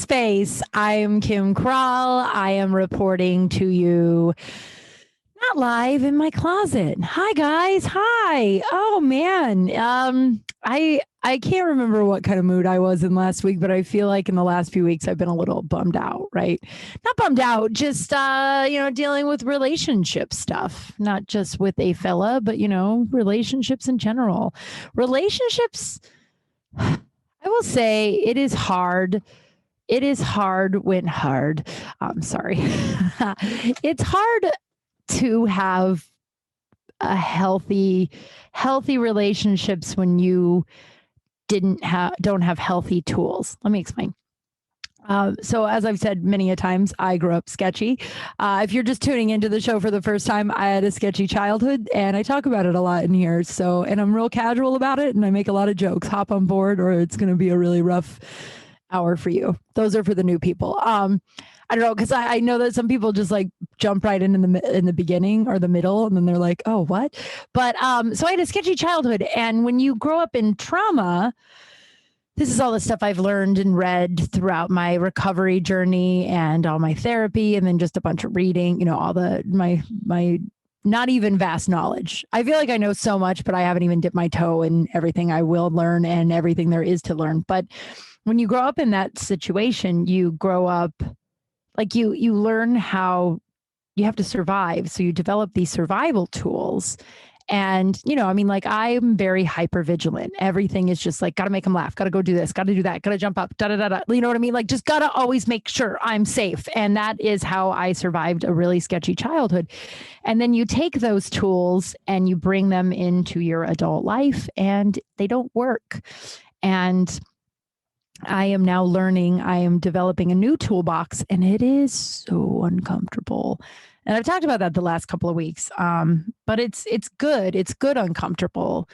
space. I am Kim Kral. I am reporting to you not live in my closet. Hi guys. Hi. Oh man. I can't remember what kind of mood I was in last week, but I feel like in the last few weeks I've been a little bummed out, right? Not bummed out, just dealing with relationship stuff, not just with a fella, but relationships in general. Relationships, I will say it is hard. It is hard when hard. I'm sorry. It's hard to have a healthy relationships when you don't have healthy tools. Let me explain. So as I've said many a times, I grew up sketchy. If you're just tuning into the show for the first time, I had a sketchy childhood and I talk about it a lot in here. And I'm real casual about it and I make a lot of jokes. Hop on board or it's going to be a really rough hour for you. Those are for the new people. I don't know, because I know that some people just like jump right in the beginning or the middle, and then they're like, "Oh, what?" But so I had a sketchy childhood, and when you grow up in trauma, this is all the stuff I've learned and read throughout my recovery journey and all my therapy, and then just a bunch of reading. All my not even vast knowledge. I feel like I know so much, but I haven't even dipped my toe in everything I will learn and everything there is to learn. But when you grow up in that situation, you grow up like you learn how you have to survive. So you develop these survival tools. And, like I'm very hyper vigilant. Everything is just like, got to make them laugh, got to go do this, got to do that, got to jump up, da da da da. You know what I mean? Like, just got to always make sure I'm safe. And that is how I survived a really sketchy childhood. And then you take those tools and you bring them into your adult life and they don't work. And I am now learning, I am developing a new toolbox and it is so uncomfortable. And I've talked about that the last couple of weeks. But it's good. It's good uncomfortable.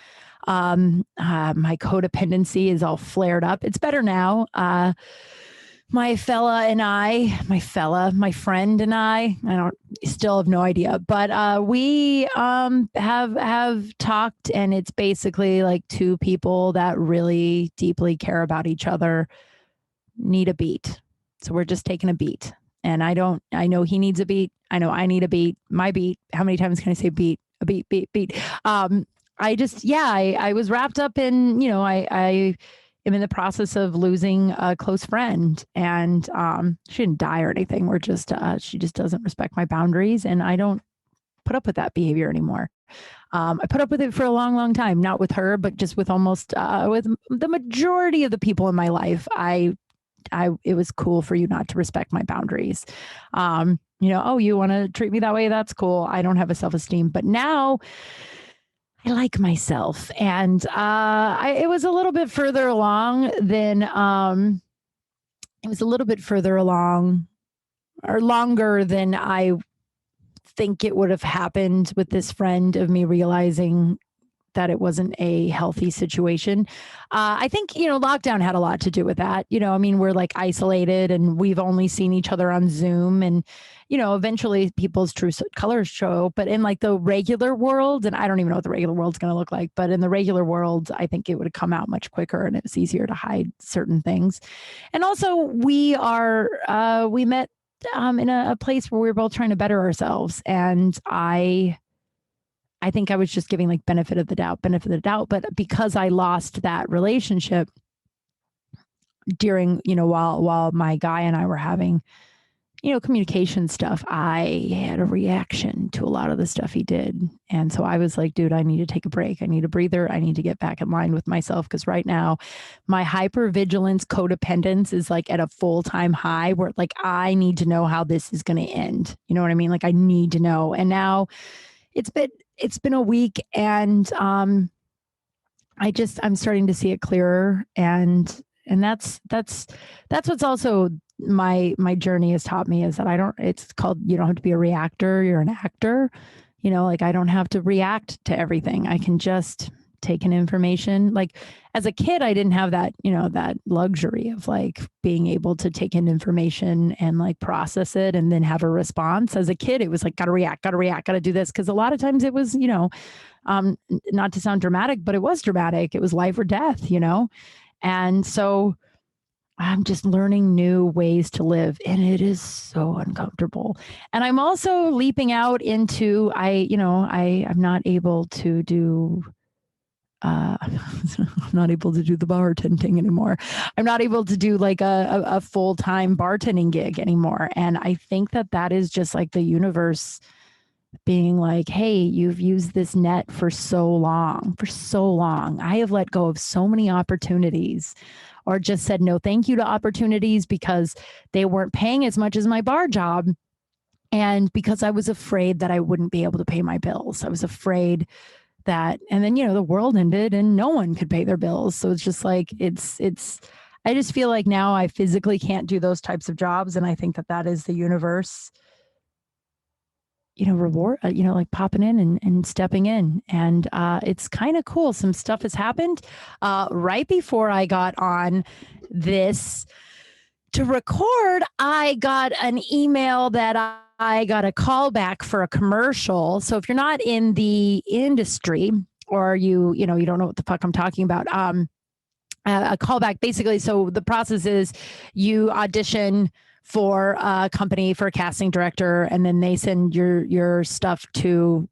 My codependency is all flared up. It's better now. My friend and I don't still have no idea, but we have talked, and it's basically like two people that really deeply care about each other need a beat. So we're just taking a beat. And I know he needs a beat. I know I need a beat. My beat. How many times can I say beat? A beat, beat, beat. I was wrapped up in, I am in the process of losing a close friend, and she didn't die or anything. We're just she just doesn't respect my boundaries, and I don't put up with that behavior anymore. I put up with it for a long, long time, not with her, but just with almost with the majority of the people in my life. It was cool for you not to respect my boundaries. Oh, you want to treat me that way? That's cool. I don't have a self-esteem, but now I like myself. And it was a little bit further along than or longer than I think it would have happened with this friend of me realizing that it wasn't a healthy situation. I think, lockdown had a lot to do with that. We're like isolated and we've only seen each other on Zoom, and, eventually people's true colors show. But in like the regular world, and I don't even know what the regular world's going to look like, but in the regular world, I think it would have come out much quicker and it was easier to hide certain things. And also we met in a place where we were both trying to better ourselves. And I think I was just giving like benefit of the doubt. But because I lost that relationship during, while my guy and I were having, communication stuff, I had a reaction to a lot of the stuff he did. And so I was like, dude, I need to take a break. I need a breather. I need to get back in line with myself. Because right now my hypervigilance codependence is like at a full-time high where like, I need to know how this is going to end. You know what I mean? Like I need to know. And now it's been a week, and I'm starting to see it clearer, and that's what's also my journey has taught me, is that it's called, you don't have to be a reactor, you're an actor. Like I don't have to react to everything. I can just take in information. Like as a kid, I didn't have that, that luxury of like being able to take in information and like process it and then have a response. As a kid, it was like, got to react, got to do this. Cause a lot of times it was, not to sound dramatic, but it was dramatic. It was life or death, And so I'm just learning new ways to live, and it is so uncomfortable. And I'm also leaping out into I'm not able to do I'm not able to do the bartending anymore. I'm not able to do like a full time bartending gig anymore. And I think that that is just like the universe being like, hey, you've used this net for so long, for so long. I have let go of so many opportunities or just said no thank you to opportunities because they weren't paying as much as my bar job. And because I was afraid that I wouldn't be able to pay my bills, I was afraid that, and then, the world ended and no one could pay their bills. So it's just like, I just feel like now I physically can't do those types of jobs. And I think that that is the universe, reward, like popping in and stepping in. And it's kind of cool. Some stuff has happened right before I got on this to record. I got an email that I got a call back for a commercial. So if you're not in the industry or you don't know what the fuck I'm talking about, a callback basically. So the process is you audition for a company for a casting director, and then they send your stuff to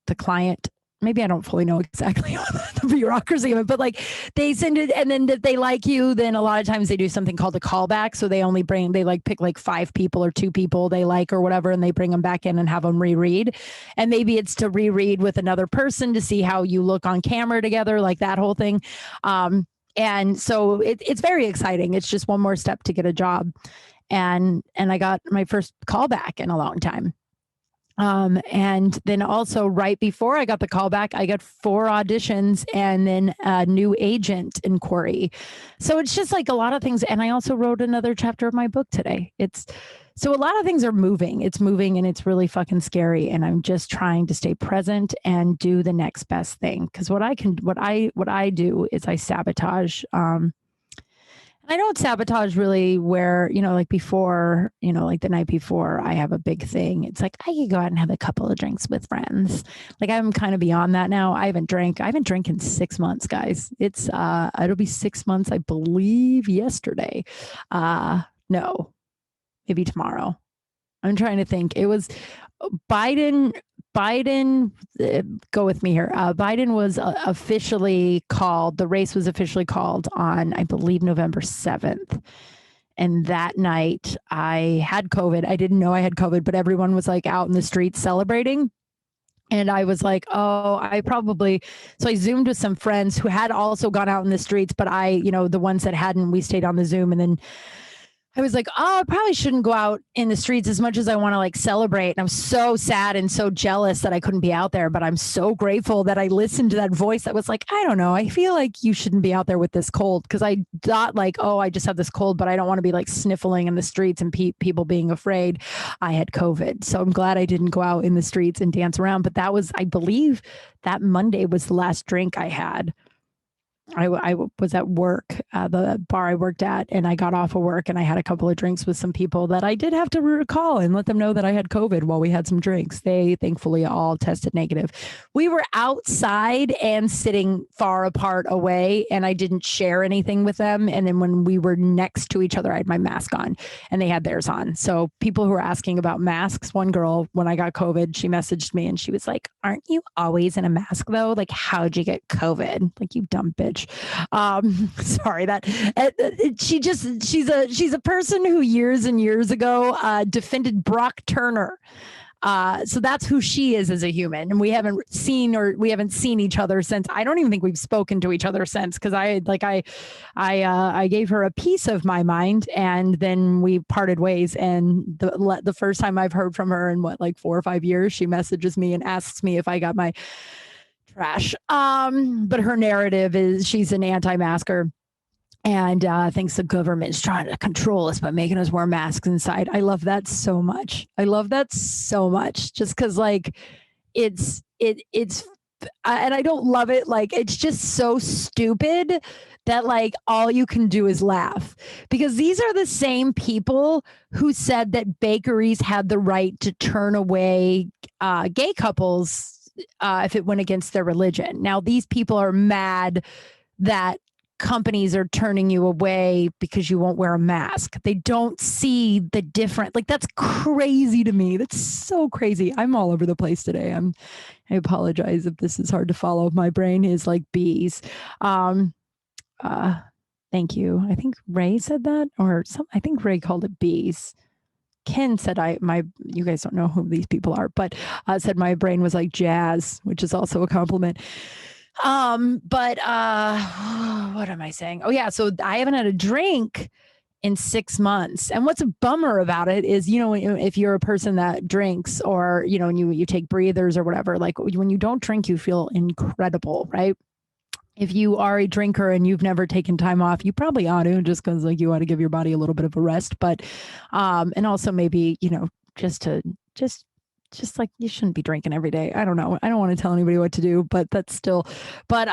the client. Maybe I don't fully know exactly the bureaucracy of it, but like they send it, and then if they like you, then a lot of times they do something called a callback. So they like pick like 5 people or 2 people they like or whatever, and they bring them back in and have them reread. And maybe it's to reread with another person to see how you look on camera together, like that whole thing. And so it's very exciting. It's just one more step to get a job. And I got my first callback in a long time. And then also right before I got the call back, I got 4 auditions and then a new agent inquiry. So it's just like a lot of things. And I also wrote another chapter of my book today. So a lot of things are moving. It's moving and it's really fucking scary. And I'm just trying to stay present and do the next best thing. Cause what I do is I sabotage, I don't sabotage really where, like before, like the night before I have a big thing. It's like I could go out and have a couple of drinks with friends. Like I'm kind of beyond that now. I haven't drank in 6 months, guys. It'll be 6 months, I believe, yesterday. No, maybe tomorrow. I'm trying to think. It was Biden, go with me here. Biden was officially called, the race was officially called on, I believe, November 7th. And that night I had COVID. I didn't know I had COVID, but everyone was like out in the streets celebrating. And I was like, so I Zoomed with some friends who had also gone out in the streets, but the ones that hadn't, we stayed on the Zoom. And then I was like, I probably shouldn't go out in the streets as much as I want to like celebrate. And I'm so sad and so jealous that I couldn't be out there. But I'm so grateful that I listened to that voice that was like, I don't know. I feel like you shouldn't be out there with this cold. Because I thought like, I just have this cold, but I don't want to be like sniffling in the streets and people being afraid I had COVID. So I'm glad I didn't go out in the streets and dance around. But I believe that Monday was the last drink I had. I was at work, the bar I worked at, and I got off of work and I had a couple of drinks with some people that I did have to recall and let them know that I had COVID while we had some drinks. They thankfully all tested negative. We were outside and sitting far apart away, and I didn't share anything with them. And then when we were next to each other, I had my mask on and they had theirs on. So people who were asking about masks, one girl, when I got COVID, she messaged me and she was like, aren't you always in a mask though? Like, how'd you get COVID? Like, you dumb bitch. Sorry that she's a person who years and years ago defended Brock Turner. So that's who she is as a human, and we haven't seen each other since. I don't even think we've spoken to each other since, because I gave her a piece of my mind, and then we parted ways. And the first time I've heard from her in 4 or 5 years, she messages me and asks me if I got my trash. But her narrative is she's an anti-masker and thinks the government is trying to control us by making us wear masks inside. I love that so much. Just because it's and I don't love it. Like, it's just so stupid that all you can do is laugh, because these are the same people who said that bakeries had the right to turn away gay couples if it went against their religion. Now, these people are mad that companies are turning you away because you won't wear a mask. They don't see the difference. Like, that's crazy to me. That's so crazy. I'm all over the place today. I apologize if this is hard to follow. My brain is like bees. Um, thank you. I think Ray said that, or I think Ray called it bees. Ken said you guys don't know who these people are, but said my brain was like jazz, which is also a compliment. But what am I saying? Oh yeah, so I haven't had a drink in 6 months. And what's a bummer about it is, if you're a person that drinks, or, and you take breathers or whatever, like when you don't drink, you feel incredible, right? If you are a drinker and you've never taken time off, you probably ought to, just because like you want to give your body a little bit of a rest. But and also maybe, just like you shouldn't be drinking every day. I don't know. I don't want to tell anybody what to do, but that's still. But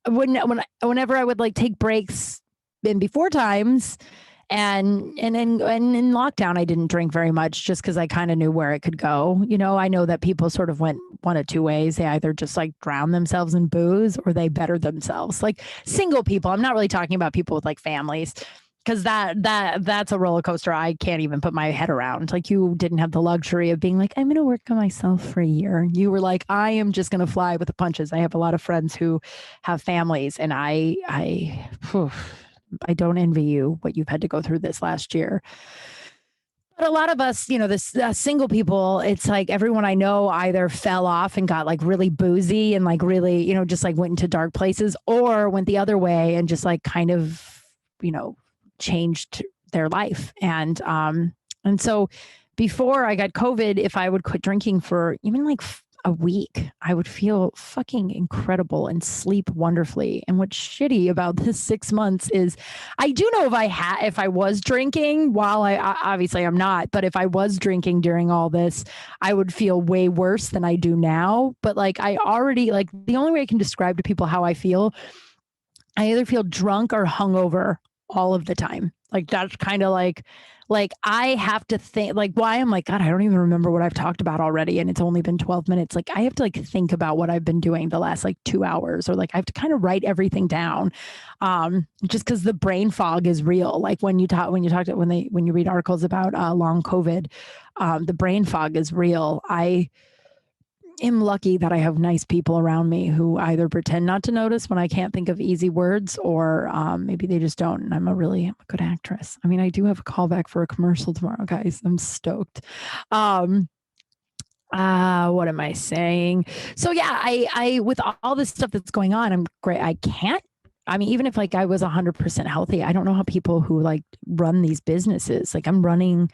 whenever I would like take breaks in before times, and in lockdown, I didn't drink very much, just because I kind of knew where it could go. I know that people sort of went one of two ways. They either just like drown themselves in booze, or they better themselves. Like single people. I'm not really talking about people with like families, because that's a roller coaster I can't even put my head around. Like, you didn't have the luxury of being like, I'm going to work on myself for a year. You were like, I am just going to fly with the punches. I have a lot of friends who have families, and I don't envy you what you've had to go through this last year. But a lot of us, this single people, it's like everyone I know either fell off and got like really boozy and like really, just like went into dark places, or went the other way and just like kind of, changed their life. And so before I got COVID, if I would quit drinking for even like a week, I would feel fucking incredible and sleep wonderfully. And what's shitty about this 6 months is, I do know if I was drinking while obviously I'm not, but if I was drinking during all this, I would feel way worse than I do now. But like, I already, like, the only way I can describe to people how I feel, I either feel drunk or hungover all of the time. Like, that's kind of like I have to think, like, why I'm like, God, I don't even remember what I've talked about already. And it's only been 12 minutes. Like, I have to like think about what I've been doing the last like 2 hours, or like I have to kind of write everything down. Just because the brain fog is real. Like when you read articles about long COVID, the brain fog is real. I am lucky that I have nice people around me who either pretend not to notice when I can't think of easy words, or maybe they just don't. And I'm a good actress. I mean, I do have a callback for a commercial tomorrow, guys. I'm stoked. What am I saying? So yeah, I with all this stuff that's going on, I'm great. I mean, even if like I was 100% healthy, I don't know how people who like run these businesses, like I'm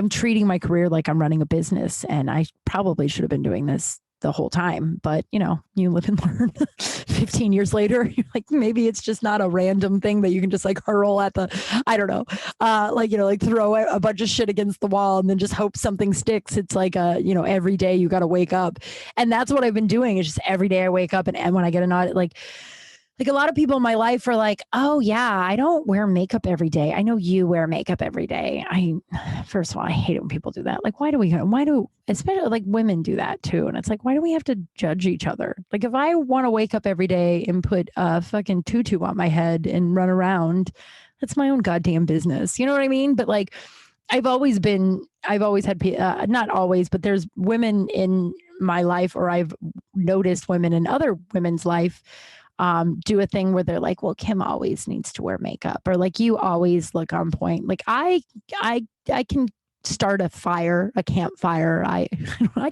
treating my career like I'm running a business, and I probably should have been doing this the whole time. But you live and learn. 15 years later, you're like, maybe it's just not a random thing that you can just like hurl at I don't know, like throw a bunch of shit against the wall and then just hope something sticks. It's like every day you got to wake up, and that's what I've been doing. Is just every day I wake up, and when I get a nod, like a lot of people in my life are like, oh yeah, I don't wear makeup every day. I know you wear makeup every day. First of all, I hate it when people do that. Like, why do especially like women do that too? And it's like, why do we have to judge each other? Like, if I want to wake up every day and put a fucking tutu on my head and run around, that's my own goddamn business. You know what I mean? But like, I've always had, not always, but there's women in my life, or I've noticed women in other women's life do a thing where they're like, well, Kim always needs to wear makeup, or like, you always look on point. Like I can start a campfire. I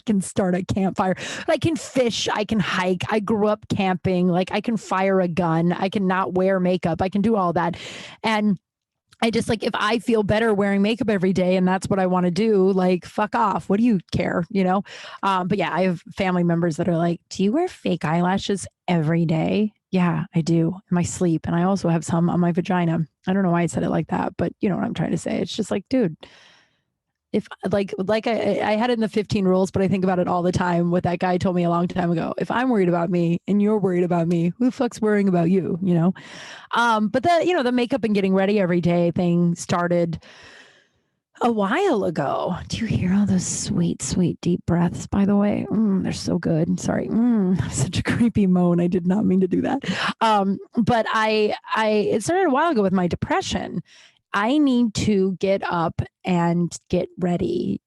can start a campfire. I can fish. I can hike. I grew up camping. Like, I can fire a gun. I can not wear makeup. I can do all that. And I just like, if I feel better wearing makeup every day and that's what I want to do, like, fuck off. What do you care? But yeah, I have family members that are like, do you wear fake eyelashes every day? Yeah, I do, in my sleep. And I also have some on my vagina. I don't know why I said it like that, but you know what I'm trying to say. It's just like, dude, if like I had it in the 15 rules, but I think about it all the time. What that guy told me a long time ago: if I'm worried about me and you're worried about me, who the fuck's worrying about you? But the makeup and getting ready every day thing started a while ago. Do you hear all those sweet, sweet deep breaths, by the way? They're so good. Sorry. Such a creepy moan. I did not mean to do that. But it started a while ago with my depression. I need to get up and get ready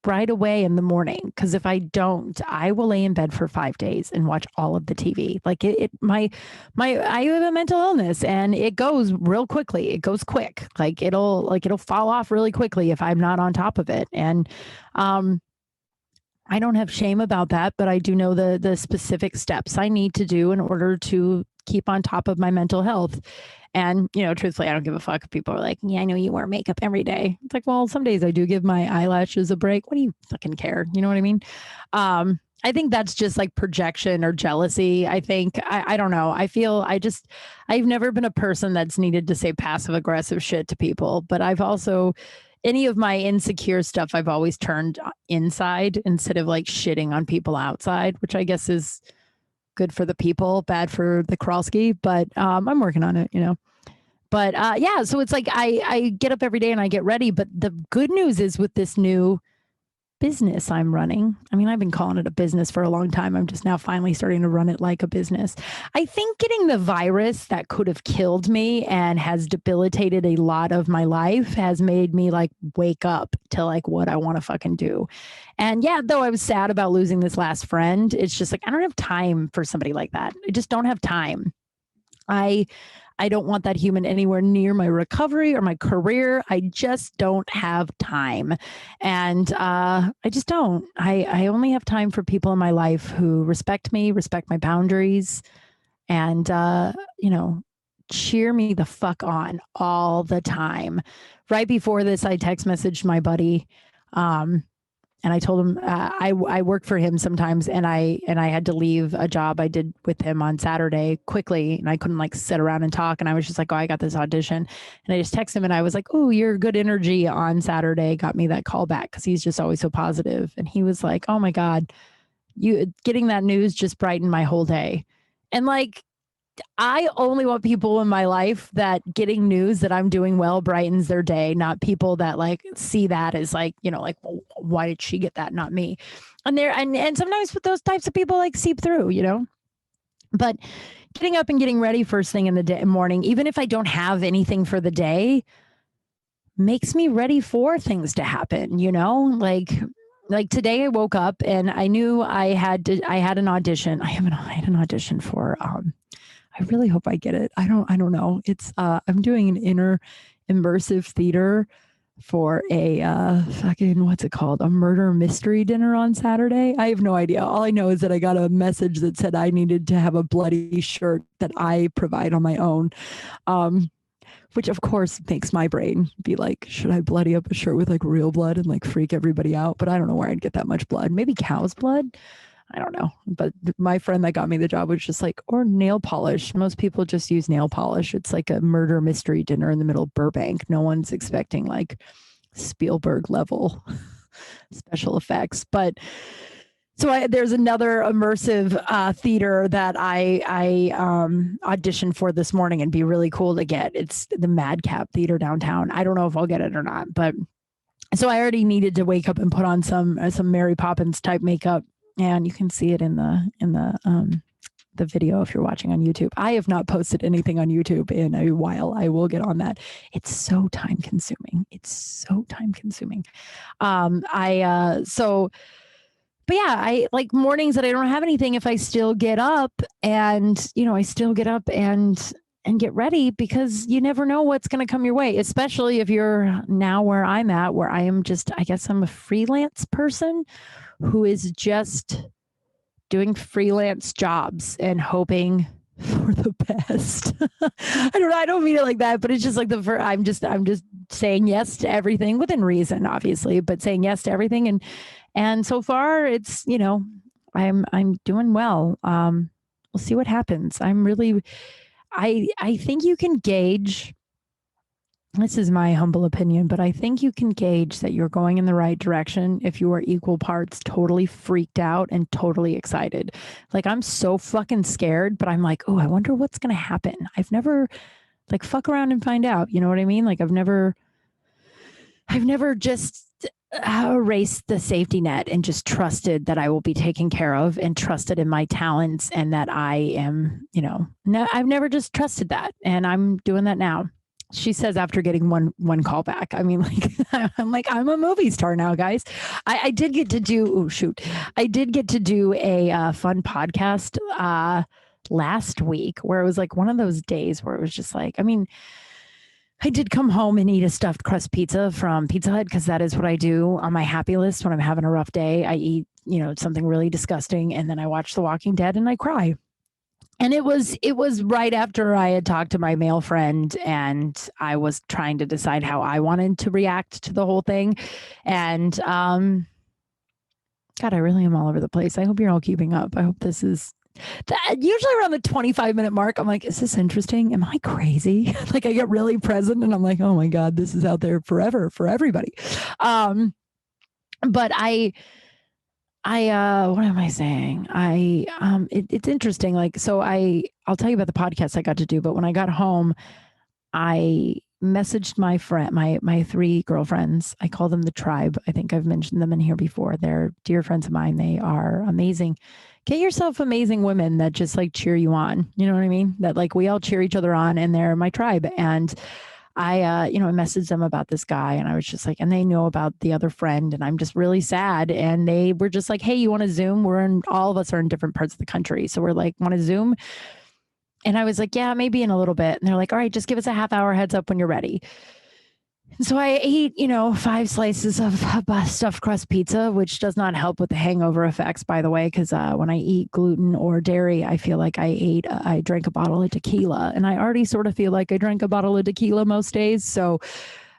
right away in the morning, because if I don't, I will lay in bed for 5 days and watch all of the TV. Like I have a mental illness, and it goes real quickly. It goes quick. It'll fall off really quickly if I'm not on top of it. And I don't have shame about that, but I do know the specific steps I need to do in order to keep on top of my mental health. And, truthfully, I don't give a fuck if people are like, yeah, I know you wear makeup every day. It's like, well, some days I do give my eyelashes a break. What do you fucking care? You know what I mean? I think that's just like projection or jealousy. I don't know. I've never been a person that's needed to say passive aggressive shit to people, but I've also, any of my insecure stuff, I've always turned inside instead of like shitting on people outside, which I guess is good for the people, bad for the Kralski, but I'm working on it, But yeah, so it's like I get up every day and I get ready. But the good news is, with this new business I'm running, I mean, I've been calling it a business for a long time. I'm just now finally starting to run it like a business. I think getting the virus that could have killed me and has debilitated a lot of my life has made me like wake up to like what I want to fucking do. And yeah, though I was sad about losing this last friend, it's just like I don't have time for somebody like that. I just don't have time. I don't want that human anywhere near my recovery or my career. I just don't have time. And I just don't. I only have time for people in my life who respect me, respect my boundaries, and, cheer me the fuck on all the time. Right before this, I text messaged my buddy. And I told him I work for him sometimes, and I had to leave a job I did with him on Saturday quickly, and I couldn't like sit around and talk. And I was just like, oh, I got this audition, and I just texted him, and I was like, oh, your good energy on Saturday got me that call back, because he's just always so positive. And he was like, oh my God, you getting that news just brightened my whole day. And like, I only want people in my life that getting news that I'm doing well brightens their day, not people that like see that as like, like, well, why did she get that? Not me. And sometimes those types of people like seep through. But getting up and getting ready first thing in the morning, even if I don't have anything for the day, makes me ready for things to happen, like today I woke up and I knew I had an audition. I had an audition for I really hope I get it. I don't know. It's I'm doing an inner immersive theater for a fucking, what's it called? A murder mystery dinner on Saturday. I have no idea. All I know is that I got a message that said I needed to have a bloody shirt that I provide on my own. Which of course makes my brain be like, should I bloody up a shirt with like real blood and like freak everybody out? But I don't know where I'd get that much blood. Maybe cow's blood. I don't know. But my friend that got me the job was just like, or nail polish. Most people just use nail polish. It's like a murder mystery dinner in the middle of Burbank. No one's expecting like Spielberg level special effects. But so there's another immersive theater that I auditioned for this morning, and be really cool to get. It's the Madcap Theater downtown. I don't know if I'll get it or not, but so I already needed to wake up and put on some Mary Poppins type makeup. And you can see it in the video if you're watching on YouTube. I have not posted anything on YouTube in a while. I will get on that. It's so time consuming. But yeah, I like mornings that I don't have anything. If I still get up and get ready, because you never know what's going to come your way, especially if you're now where I'm at, where I am just, I guess I'm a freelance person who is just doing freelance jobs and hoping for the best. I don't know. I don't mean it like that, but it's just like I'm just saying yes to everything within reason, obviously, but saying yes to everything. And so far it's, I'm doing well. We'll see what happens. I think you can gauge, this is my humble opinion, but I think you can gauge that you're going in the right direction if you are equal parts totally freaked out and totally excited. Like, I'm so fucking scared, but I'm like, oh, I wonder what's going to happen. I've never, like, fuck around and find out. You know what I mean? Like, I've never I've never just erased the safety net and just trusted that I will be taken care of and trusted in my talents and that I am, no, I've never just trusted that. And I'm doing that now. She says after getting one call back. I mean, like, I'm a movie star now, guys. I did get to do, I did get to do a fun podcast last week where it was like one of those days where it was just like, I mean, I did come home and eat a stuffed crust pizza from Pizza Hut because that is what I do on my happy list when I'm having a rough day. I eat, something really disgusting, and then I watch The Walking Dead and I cry. And it was right after I had talked to my male friend and I was trying to decide how I wanted to react to the whole thing. And God, I really am all over the place. I hope you're all keeping up. I hope this is usually around the 25-minute mark. I'm like, is this interesting? Am I crazy? Like I get really present and I'm like, oh my God, this is out there forever for everybody. But what am I saying? It's interesting. Like, so I'll tell you about the podcast I got to do, but when I got home, I messaged my friend, my three girlfriends. I call them the tribe. I think I've mentioned them in here before. They're dear friends of mine. They are amazing. Get yourself amazing women that just like cheer you on. You know what I mean? That like we all cheer each other on and they're my tribe. And I messaged them about this guy and I was just like, and they know about the other friend and I'm just really sad. And they were just like, hey, you want to Zoom? All of us are in different parts of the country. So we're like, want to Zoom? And I was like, yeah, maybe in a little bit. And they're like, all right, just give us a half hour heads up when you're ready. And so I ate, 5 slices of stuffed crust pizza, which does not help with the hangover effects, by the way, because when I eat gluten or dairy, I feel like I drank a bottle of tequila. And I already sort of feel like I drank a bottle of tequila most days. So,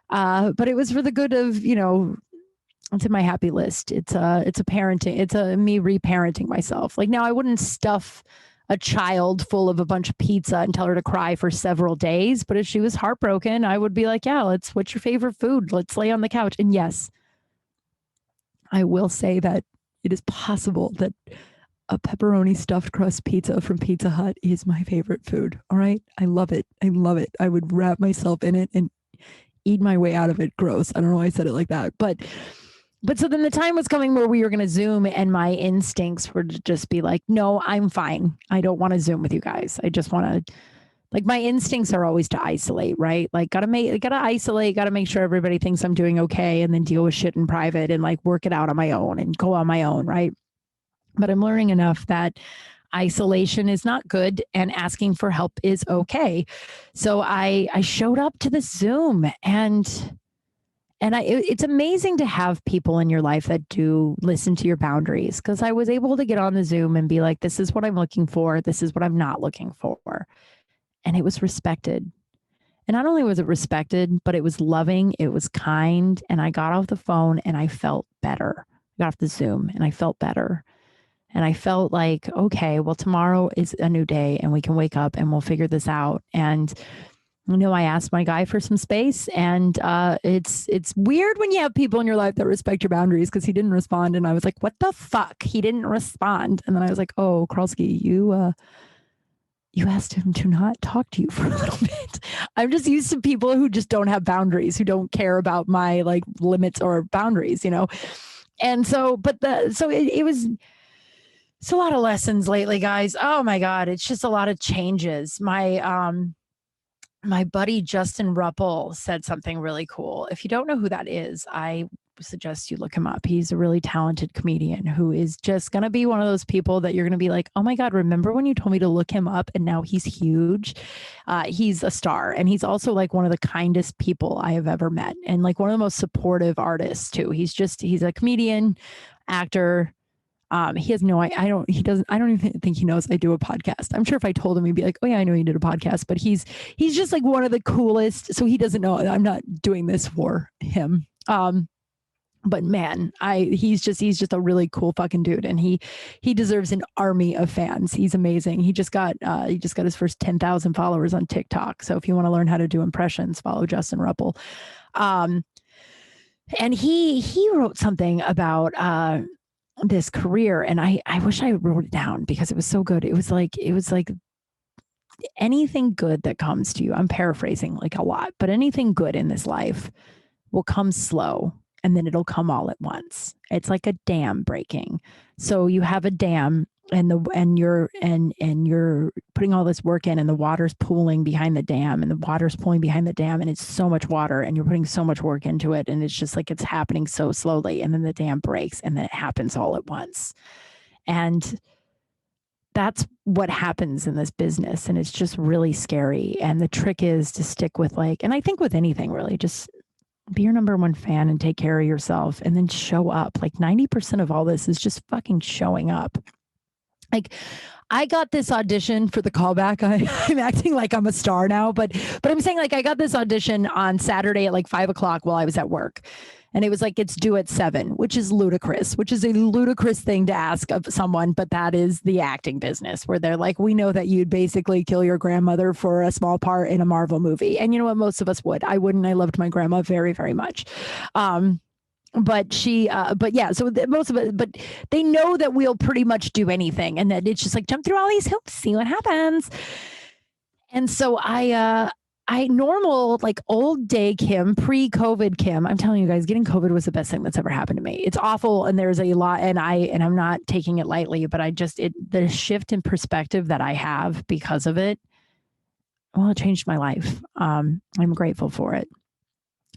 but it was for the good of, it's in my happy list. It's a parenting. It's me reparenting myself. Like now I wouldn't stuff a child full of a bunch of pizza and tell her to cry for several days. But if she was heartbroken, I would be like, yeah, what's your favorite food? Let's lay on the couch. And yes, I will say that it is possible that a pepperoni stuffed crust pizza from Pizza Hut is my favorite food. All right. I love it. I love it. I would wrap myself in it and eat my way out of it. Gross. I don't know why I said it like that, but so then the time was coming where we were going to Zoom and my instincts were to just be like, no, I'm fine. I don't want to Zoom with you guys. I just want to, like, my instincts are always to isolate, right? Like, gotta isolate, gotta make sure everybody thinks I'm doing okay and then deal with shit in private and like work it out on my own and go on my own, right? But I'm learning enough that isolation is not good and asking for help is okay. So I showed up to the Zoom and it's amazing to have people in your life that do listen to your boundaries because I was able to get on the Zoom and be like, this is what I'm looking for. This is what I'm not looking for. And it was respected. And not only was it respected, but it was loving. It was kind. And I got off the phone and I felt better. I got off the Zoom and I felt better. And I felt like, okay, well, tomorrow is a new day and we can wake up and we'll figure this out. And I asked my guy for some space and it's weird when you have people in your life that respect your boundaries because he didn't respond. And I was like, what the fuck? He didn't respond. And then I was like, oh, Kralski, you asked him to not talk to you for a little bit. I'm just used to people who just don't have boundaries, who don't care about my like limits or boundaries, And so, it's a lot of lessons lately, guys. Oh my God. It's just a lot of changes. My buddy Justin Ruppel said something really cool. If you don't know who that is, I suggest you look him up. He's a really talented comedian who is just going to be one of those people that you're going to be like, oh my God, remember when you told me to look him up and now he's huge? He's a star. And he's also like one of the kindest people I have ever met and like one of the most supportive artists too. He's a comedian, actor. He has no, I don't even think he knows I do a podcast. I'm sure if I told him, he'd be like, oh yeah, I know you did a podcast, but he's just like one of the coolest. So he doesn't know I'm not doing this for him. But man, he's just a really cool fucking dude. And he deserves an army of fans. He's amazing. He just got his first 10,000 followers on TikTok. So if you want to learn how to do impressions, follow Justin Ruppel. And he wrote something about, this career. And I wish I wrote it down because it was so good. It was like anything good that comes to you. I'm paraphrasing like a lot, but anything good in this life will come slow and then it'll come all at once. It's like a dam breaking. So you have a dam and you're putting all this work in and the water's pooling behind the dam and the water's pulling behind the dam and it's so much water and you're putting so much work into it and it's just like it's happening so slowly and then the dam breaks and then it happens all at once. And that's what happens in this business and it's just really scary. And the trick is to stick with and I think with anything really, just be your number one fan and take care of yourself and then show up. 90% of all this is just fucking showing up. I got this audition for the callback. I'm acting like I'm a star now, but I'm saying I got this audition on Saturday at 5:00 while I was at work. And it was it's due at 7, which is ludicrous, which is a ludicrous thing to ask of someone. But that is the acting business where they're we know that you'd basically kill your grandmother for a small part in a Marvel movie. And you know what? Most of us would. I wouldn't. I loved my grandma very, very much. But yeah, so most of it, but they know that we'll pretty much do anything and that it's just jump through all these hoops, see what happens. And so I normal old day Kim, pre-COVID Kim, I'm telling you guys, getting COVID was the best thing that's ever happened to me. It's awful. And there's a lot, and I'm not taking it lightly, but the shift in perspective that I have because of it, well, it changed my life. I'm grateful for it.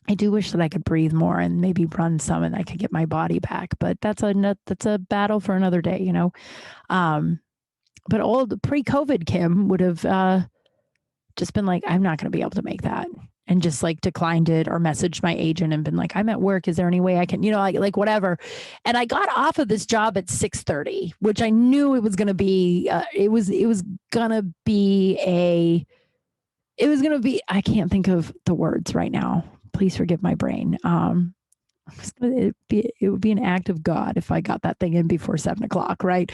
I do wish that I could breathe more and maybe run some and I could get my body back, but that's a battle for another day, but old pre-COVID Kim would have just been I'm not going to be able to make that and just declined it or messaged my agent and been I'm at work. Is there any way I can, whatever. And I got off of this job at 6:30, which I knew it was going to be, it was going to be I can't think of the words right now. Please forgive my brain. It would be an act of God if I got that thing in before 7:00, right?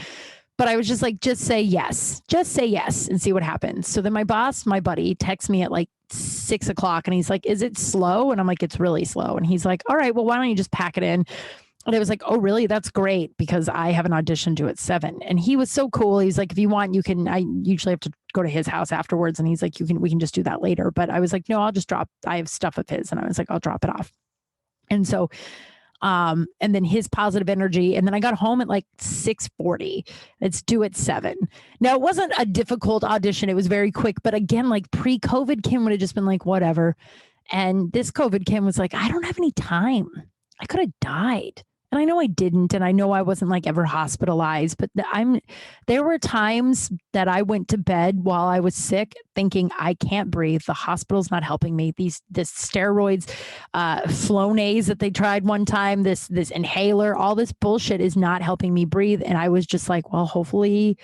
But I was just just say yes and see what happens. So then my buddy texts me at 6:00 and he's is it slow? And I'm it's really slow. And he's all right, well, why don't you just pack it in? And I was oh, really? That's great because I have an audition due at 7. And he was so cool. He's if you want, you can, I usually have to go to his house afterwards. And he's we can just do that later. But I was no, I'll just drop, I have stuff of his. And I was I'll drop it off. And so, and then his positive energy. And then I got home at 6:40. It's due at 7. Now it wasn't a difficult audition. It was very quick, but again, pre-COVID Kim would have just been whatever. And this COVID Kim was I don't have any time. I could have died. And I know I didn't. And I know I wasn't ever hospitalized, but there were times that I went to bed while I was sick thinking I can't breathe. The hospital's not helping me. This steroids, Flonase that they tried one time, this inhaler, all this bullshit is not helping me breathe. And I was just well, hopefully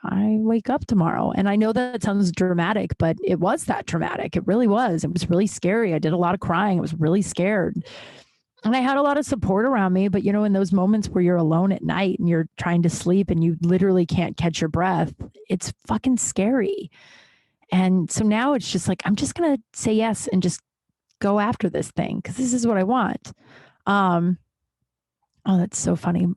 I wake up tomorrow. And I know that sounds dramatic, but it was that dramatic. It really was. It was really scary. I did a lot of crying. I was really scared. And I had a lot of support around me, but in those moments where you're alone at night and you're trying to sleep and you literally can't catch your breath, it's fucking scary. And so now it's just I'm just going to say yes and just go after this thing because this is what I want. Oh, that's so funny.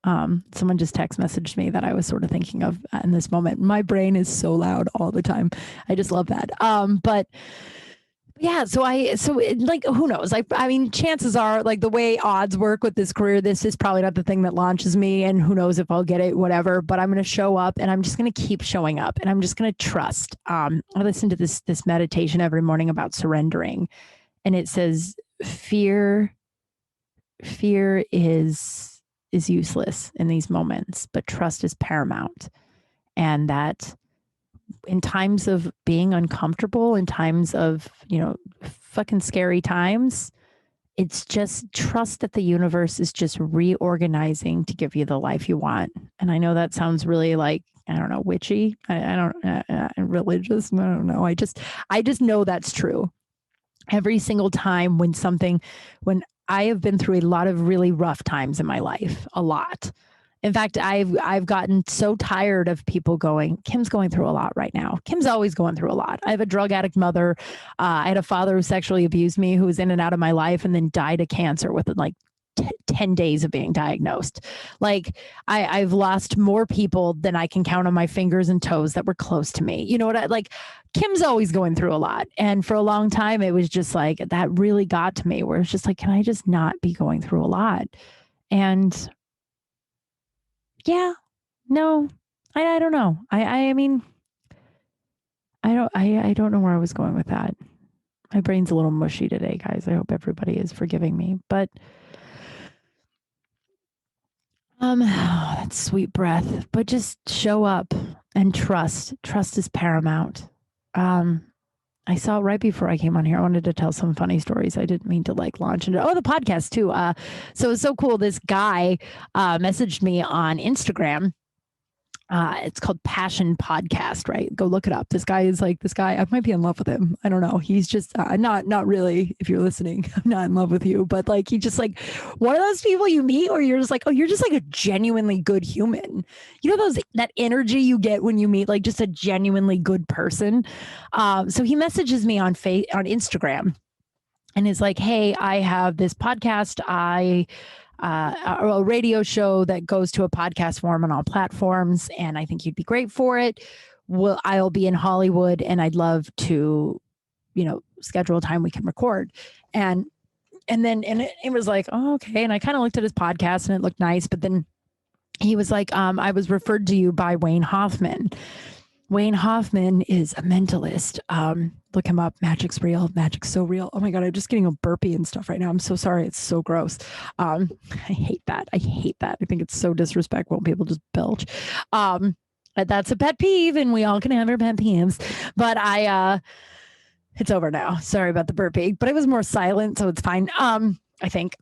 Someone just text messaged me that I was sort of thinking of in this moment. My brain is so loud all the time. I just love that. But yeah, who knows? I mean, chances are the way odds work with this career, this is probably not the thing that launches me and who knows if I'll get it, whatever, but I'm going to show up and I'm just going to keep showing up and I'm just going to trust. I listen to this meditation every morning about surrendering and it says fear is useless in these moments, but trust is paramount. And that in times of being uncomfortable, in times of, fucking scary times, it's just trust that the universe is just reorganizing to give you the life you want. And I know that sounds really I don't know, witchy. I don't religious. I don't know. I just know that's true. Every single time when I have been through a lot of really rough times in my life, a lot. In fact, I've gotten so tired of people going, Kim's going through a lot right now. Kim's always going through a lot. I have a drug addict mother. I had a father who sexually abused me, who was in and out of my life and then died of cancer within 10 days of being diagnosed. Like I've lost more people than I can count on my fingers and toes that were close to me. You know what like Kim's always going through a lot. And for a long time, it was just like, that really got to me where it's just like, can I just not be going through a lot? And yeah, no, I don't know. I mean, I don't know where I was going with that. My brain's a little mushy today, guys. I hope everybody is forgiving me. But that sweet breath. But just show up and trust. Trust is paramount. I saw right before I came on here, I wanted to tell some funny stories. I didn't mean to like launch into the podcast too. So it's so cool. This guy messaged me on Instagram. It's called Passion Podcast, right? Go look it up. This guy, I might be in love with him. I don't know. He's just not really, if you're listening, I'm not in love with you, but like, he just like one of those people you meet where you're just like, oh, you're just like a genuinely good human. You know, that energy you get when you meet like just a genuinely good person. So he messages me on Instagram and is like, hey, I have this podcast. A radio show that goes to a podcast form on all platforms, and I think you'd be great for it. I'll be in Hollywood, and I'd love to, schedule a time we can record. And it was like, oh, okay. And I kind of looked at his podcast, and it looked nice. But then he was like, I was referred to you by Wayne Hoffman. Wayne Hoffman is a mentalist. Look him up. Magic's real. Magic's so real. Oh my God, I'm just getting a burpee and stuff right now. I'm so sorry. It's so gross. I hate that. I think it's so disrespectful when people just belch. That's a pet peeve, and we all can have our pet peeves. But it's over now. Sorry about the burpee, but it was more silent, so it's fine. I think.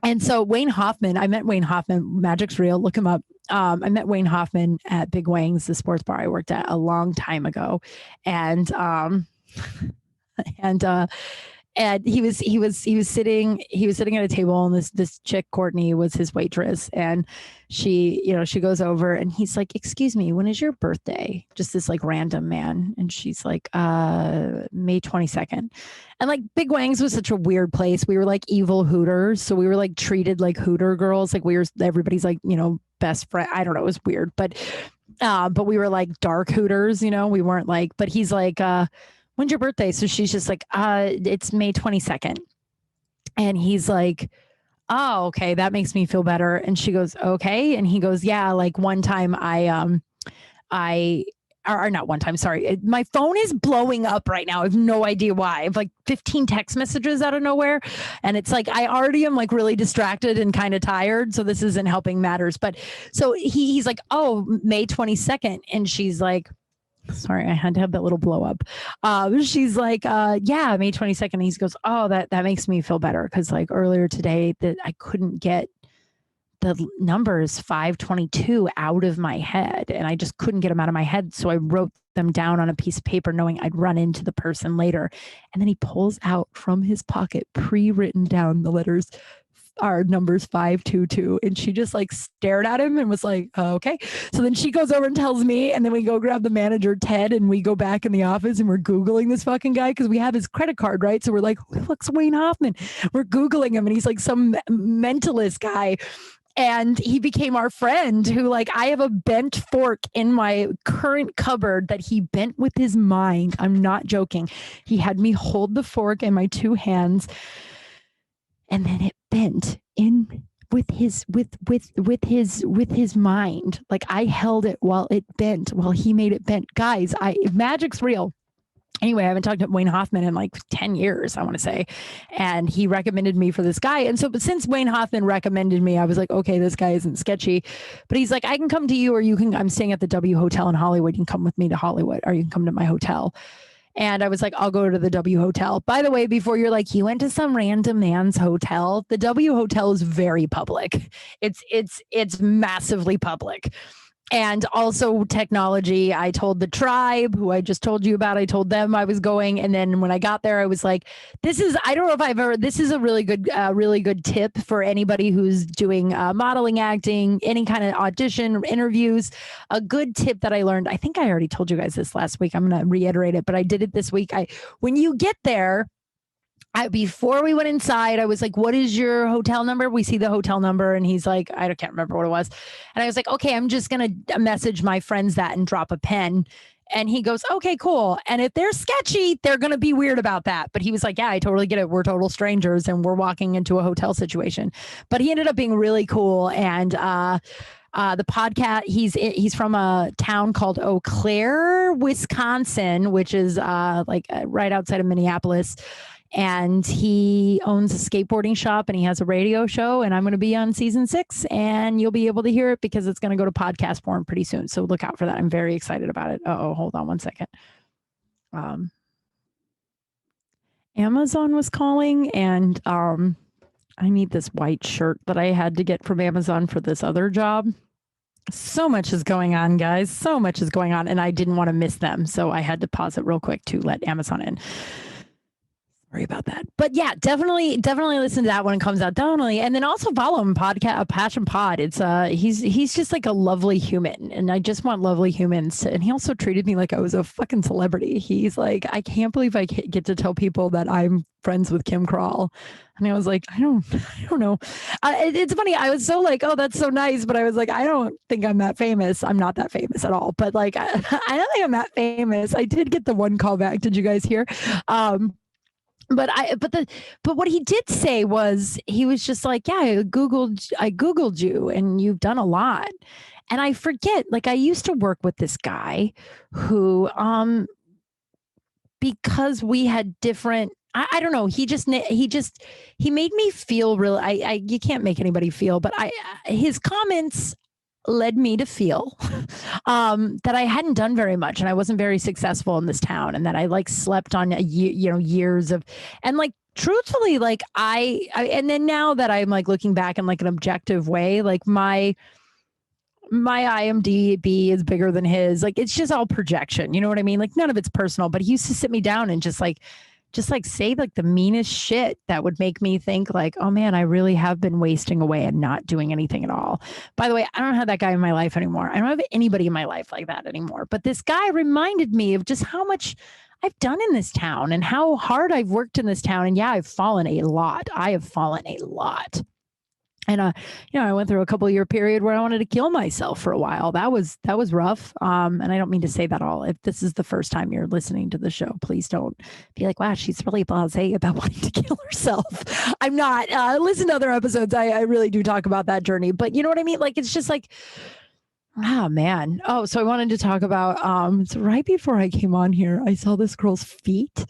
And so Wayne Hoffman, I met Wayne Hoffman, Magic's Real, look him up. I met Wayne Hoffman at Big Wang's, the sports bar I worked at a long time ago. And he was sitting at a table, and this chick, Courtney, was his waitress. And she goes over, and he's like, excuse me, when is your birthday? Just this like random man. And she's like, May 22nd. And like Big Wang's was such a weird place. We were like evil Hooters. So we were like treated like Hooter girls. Like everybody's like, best friend. I don't know. It was weird, but we were like dark Hooters, we weren't like, but he's like, when's your birthday? So she's just like, it's May 22nd. And he's like, oh, okay, that makes me feel better. And she goes, okay. And he goes, yeah, like one time or not one time, sorry. My phone is blowing up right now. I have no idea why. I have like 15 text messages out of nowhere. And it's like, I already am like really distracted and kind of tired. So this isn't helping matters. But so he's like, oh, May 22nd. And she's like, sorry, I had to have that little blow up. She's like, yeah, May 22nd. He goes, oh, that makes me feel better. Because like earlier today that I couldn't get the numbers 522 out of my head, and I just couldn't get them out of my head. So I wrote them down on a piece of paper knowing I'd run into the person later. And then he pulls out from his pocket pre-written down the letters are numbers 522. And she just like stared at him and was like, oh, okay. So then she goes over and tells me, and then we go grab the manager, Ted, and we go back in the office and we're Googling this fucking guy because we have his credit card, right? So we're like, who the fuck's Wayne Hoffman? We're Googling him, and he's like some mentalist guy. And he became our friend who, like, I have a bent fork in my current cupboard that he bent with his mind. I'm not joking. He had me hold the fork in my two hands, and then it bent in with his mind. Like I held it while it bent, while he made it bent. Guys, magic's real. Anyway, I haven't talked to Wayne Hoffman in like 10 years, I want to say. And he recommended me for this guy. And so, but since Wayne Hoffman recommended me, I was like, okay, this guy isn't sketchy. But he's like, I can come to you, or I'm staying at the W Hotel in Hollywood. You can come with me to Hollywood, or you can come to my hotel. And I was like, I'll go to the W Hotel. By the way, before you're like, you went to some random man's hotel, the W Hotel is very public. It's massively public. And also technology. I told the tribe who I just told you about, I told them I was going. And then when I got there, I was like, this is a really good tip for anybody who's doing modeling, acting, any kind of audition, interviews. A good tip that I learned, I think I already told you guys this last week. I'm going to reiterate it, but I did it this week. When you get there, before we went inside, I was like, what is your hotel number? We see the hotel number and he's like, I can't remember what it was. And I was like, okay, I'm just going to message my friends that and drop a pen. And he goes, okay, cool. And if they're sketchy, they're going to be weird about that. But he was like, yeah, I totally get it. We're total strangers and we're walking into a hotel situation. But he ended up being really cool. And, the podcast, he's from a town called Eau Claire, Wisconsin, which is right outside of Minneapolis. And he owns a skateboarding shop and he has a radio show. And I'm going to be on season 6 and you'll be able to hear it because it's going to go to podcast form pretty soon. So look out for that. I'm very excited about it. Hold on one second. Amazon was calling and I need this white shirt that I had to get from Amazon for this other job. So much is going on, guys. So much is going on. And I didn't want to miss them. So I had to pause it real quick to let Amazon in. Sorry about that. But yeah, definitely listen to that when it comes out. Definitely. And then also follow him, Passion Pod. It's he's just like a lovely human. And I just want lovely humans. And he also treated me like I was a fucking celebrity. He's like, I can't believe I get to tell people that I'm friends with Kim Kral. And I was like, I don't know. It's funny. I was so like, oh, that's so nice. But I was like, I don't think I'm that famous. I'm not that famous at all. But like, I don't think I'm that famous. I did get the one call back. Did you guys hear? But what he did say was he was just like, yeah, I Googled you and you've done a lot. And I forget, like I used to work with this guy who, because we had different, I don't know. He made me feel really, you can't make anybody feel, but his comments led me to feel that I hadn't done very much and I wasn't very successful in this town and that I like slept on years of, and like truthfully, like and then now that I'm like looking back in like an objective way, like my IMDb is bigger than his. Like it's just all projection. You know what I mean? Like none of it's personal, but he used to sit me down and just say like the meanest shit that would make me think like, oh man, I really have been wasting away and not doing anything at all. By the way, I don't have that guy in my life anymore. I don't have anybody in my life like that anymore. But this guy reminded me of just how much I've done in this town and how hard I've worked in this town. And yeah, I've fallen a lot. I have fallen a lot. And I went through a couple year period where I wanted to kill myself for a while. That was rough. And I don't mean to say that all. If this is the first time you're listening to the show, please don't be like, wow, she's really blasé about wanting to kill herself. I'm not. Listen to other episodes. I really do talk about that journey. But you know what I mean? Like it's just like, oh man. Oh, so I wanted to talk about so right before I came on here, I saw this girl's feet.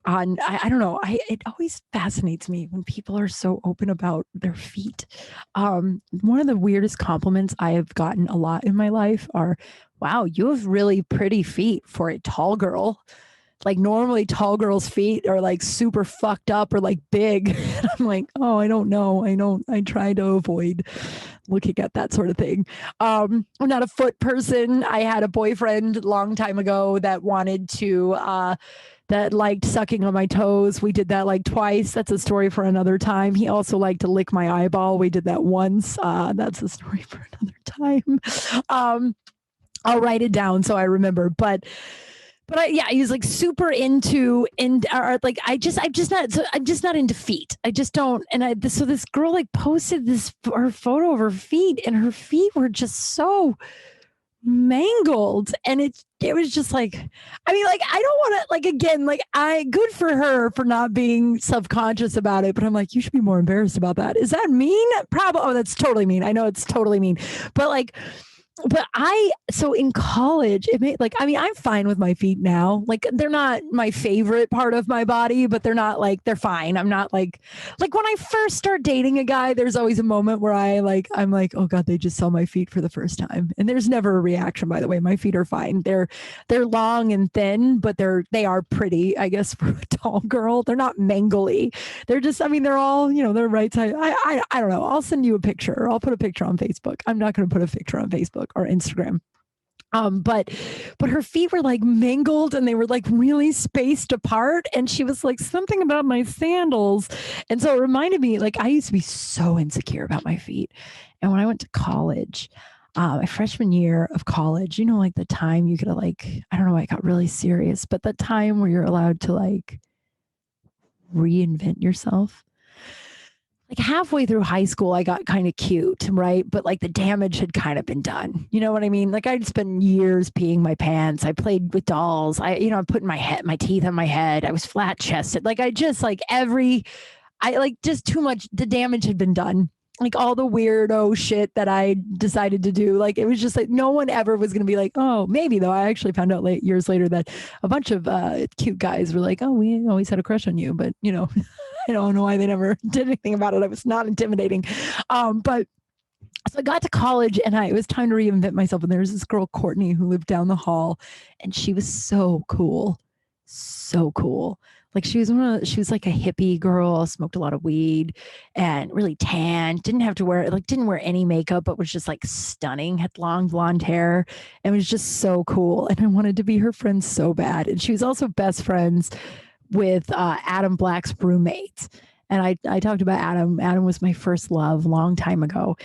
I don't know. It always fascinates me when people are so open about their feet. One of the weirdest compliments I have gotten a lot in my life are, wow, you have really pretty feet for a tall girl. Like normally tall girls' feet are like super fucked up or like big. And I'm like, oh, I don't know. I try to avoid looking at that sort of thing. I'm not a foot person. I had a boyfriend a long time ago that wanted to, that liked sucking on my toes. We did that like twice. That's a story for another time. He also liked to lick my eyeball. We did that once. That's a story for another time. I'll write it down so I remember. But he was like super into like I'm just not into feet. I just don't. And so this girl like posted her photo of her feet, and her feet were just so mangled, and it was just like, I mean, like I don't want to, like, again, like good for her for not being self-conscious about it, but I'm like, you should be more embarrassed about that. Is that mean? Probably. Oh, that's totally mean. I know it's totally mean, but like, so in college, it made like, I mean, I'm fine with my feet now. Like they're not my favorite part of my body, but they're not like, they're fine. I'm not like when I first start dating a guy, there's always a moment where I'm like, oh God, they just saw my feet for the first time. And there's never a reaction, by the way. My feet are fine. They're long and thin, but they are pretty, I guess, for a tall girl. They're not mangly. They're just, I mean, they're all, they're right side. I don't know. I'll send you a picture. I'll put a picture on Facebook. I'm not going to put a picture on Facebook or Instagram. But her feet were like mangled and they were like really spaced apart. And she was like, something about my sandals. And so it reminded me, like, I used to be so insecure about my feet. And when I went to college, my freshman year of college, like the time you could like, I don't know, I got really serious, but the time where you're allowed to like reinvent yourself. Like halfway through high school, I got kind of cute, right? But like the damage had kind of been done. You know what I mean? Like I'd spent years peeing my pants. I played with dolls. I put my teeth on my head. I was flat chested. Like I just like just too much. The damage had been done. Like all the weirdo shit that I decided to do. Like it was just like no one ever was going to be like, oh, maybe though. I actually found out years later that a bunch of cute guys were like, oh, we always had a crush on you, but I don't know why they never did anything about it. I was not intimidating. But so I got to college and it was time to reinvent myself. And there was this girl, Courtney, who lived down the hall and she was so cool. So cool. Like she was like a hippie girl, smoked a lot of weed and really tan, didn't wear any makeup, but was just like stunning, had long blonde hair and was just so cool. And I wanted to be her friend so bad. And she was also best friends with Adam Black's roommate. And I talked about Adam. Adam was my first love long time ago.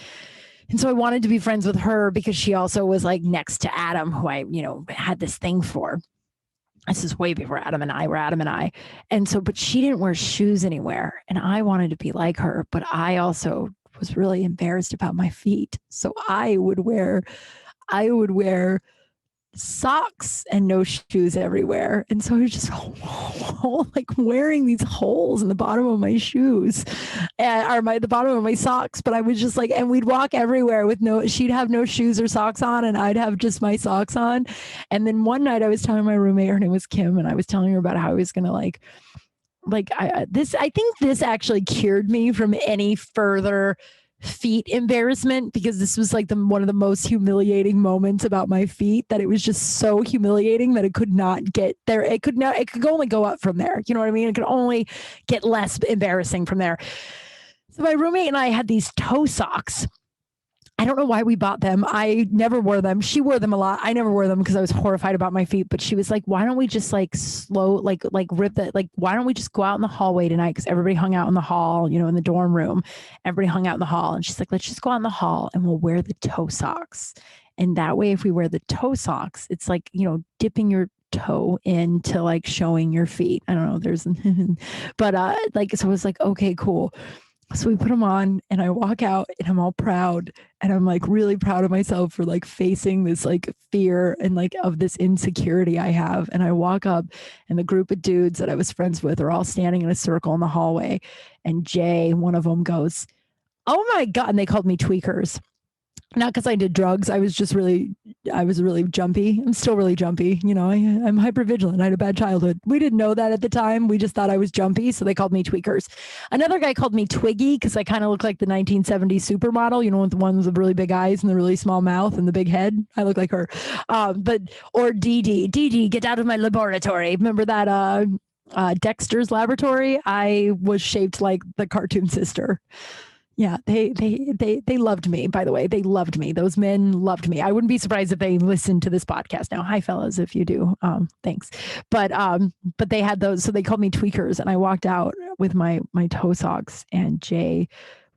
And so I wanted to be friends with her because she also was like next to Adam, who I, had this thing for. This is way before Adam and I. And so, but she didn't wear shoes anywhere. And I wanted to be like her, but I also was really embarrassed about my feet. So I would wear socks and no shoes everywhere. And so I was just like wearing these holes in the bottom of my shoes or the bottom of my socks. But I was just like, and we'd walk everywhere with she'd have no shoes or socks on and I'd have just my socks on. And then one night I was telling my roommate, her name was Kim, and I was telling her about how I was going to I think this actually cured me from any further feet embarrassment, because this was like one of the most humiliating moments about my feet, that it was just so humiliating that it could not get there. It could only go up from there. You know what I mean? It could only get less embarrassing from there. So my roommate and I had these toe socks. I don't know why we bought them. I never wore them. She wore them a lot. I never wore them because I was horrified about my feet. But she was like, why don't we just rip that? Like, why don't we just go out in the hallway tonight? Because everybody hung out in the hall, in the dorm room. Everybody hung out in the hall. And she's like, let's just go out in the hall and we'll wear the toe socks. And that way, if we wear the toe socks, it's like, dipping your toe into like showing your feet. I don't know. But so I was like, okay, cool. So we put them on and I walk out and I'm all proud. And I'm like really proud of myself for like facing this like fear and like of this insecurity I have. And I walk up and the group of dudes that I was friends with are all standing in a circle in the hallway. And Jay, one of them, goes, oh my God. And they called me tweakers. Not because I did drugs. I was really jumpy. I'm still really jumpy. I'm hypervigilant. I had a bad childhood. We didn't know that at the time. We just thought I was jumpy. So they called me tweakers. Another guy called me Twiggy because I kind of look like the 1970s supermodel, with the ones with really big eyes and the really small mouth and the big head. I look like her. Or Dee Dee, get out of my laboratory. Remember that Dexter's Laboratory? I was shaped like the cartoon sister. Yeah, they loved me, by the way. They loved me. Those men loved me. I wouldn't be surprised if they listened to this podcast now. Hi, fellas, if you do. Thanks. But they had those, so they called me tweakers. And I walked out with my toe socks, and Jay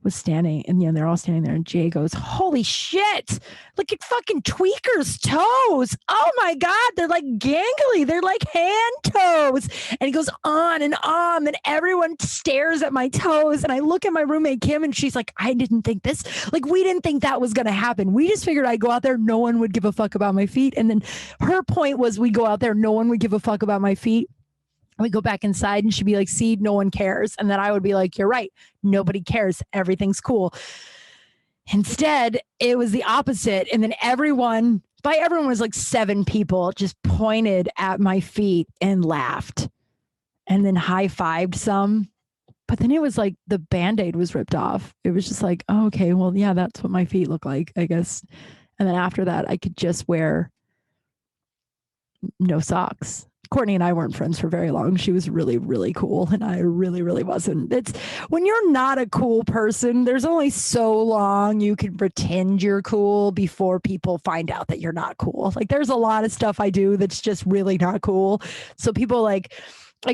was standing, and they're all standing there, and Jay goes, holy shit, look at fucking Tweaker's toes. Oh my God, they're like gangly. They're like hand toes. And he goes on and on, and everyone stares at my toes. And I look at my roommate, Kim, and she's like, I didn't think this, like, we didn't think that was going to happen. We just figured I'd go out there. No one would give a fuck about my feet. And then her point was, we go out there, no one would give a fuck about my feet. We go back inside and she'd be like, see, no one cares. And then I would be like, you're right. Nobody cares. Everything's cool. Instead, it was the opposite. And then everyone was like 7 people just pointed at my feet and laughed and then high-fived some. But then it was like the Band-Aid was ripped off. It was just like, oh, okay, well, yeah, that's what my feet look like, I guess. And then after that, I could just wear no socks. Courtney and I weren't friends for very long. She was really, really cool. And I really, really wasn't. It's when you're not a cool person, there's only so long you can pretend you're cool before people find out that you're not cool. Like there's a lot of stuff I do that's just really not cool. So people like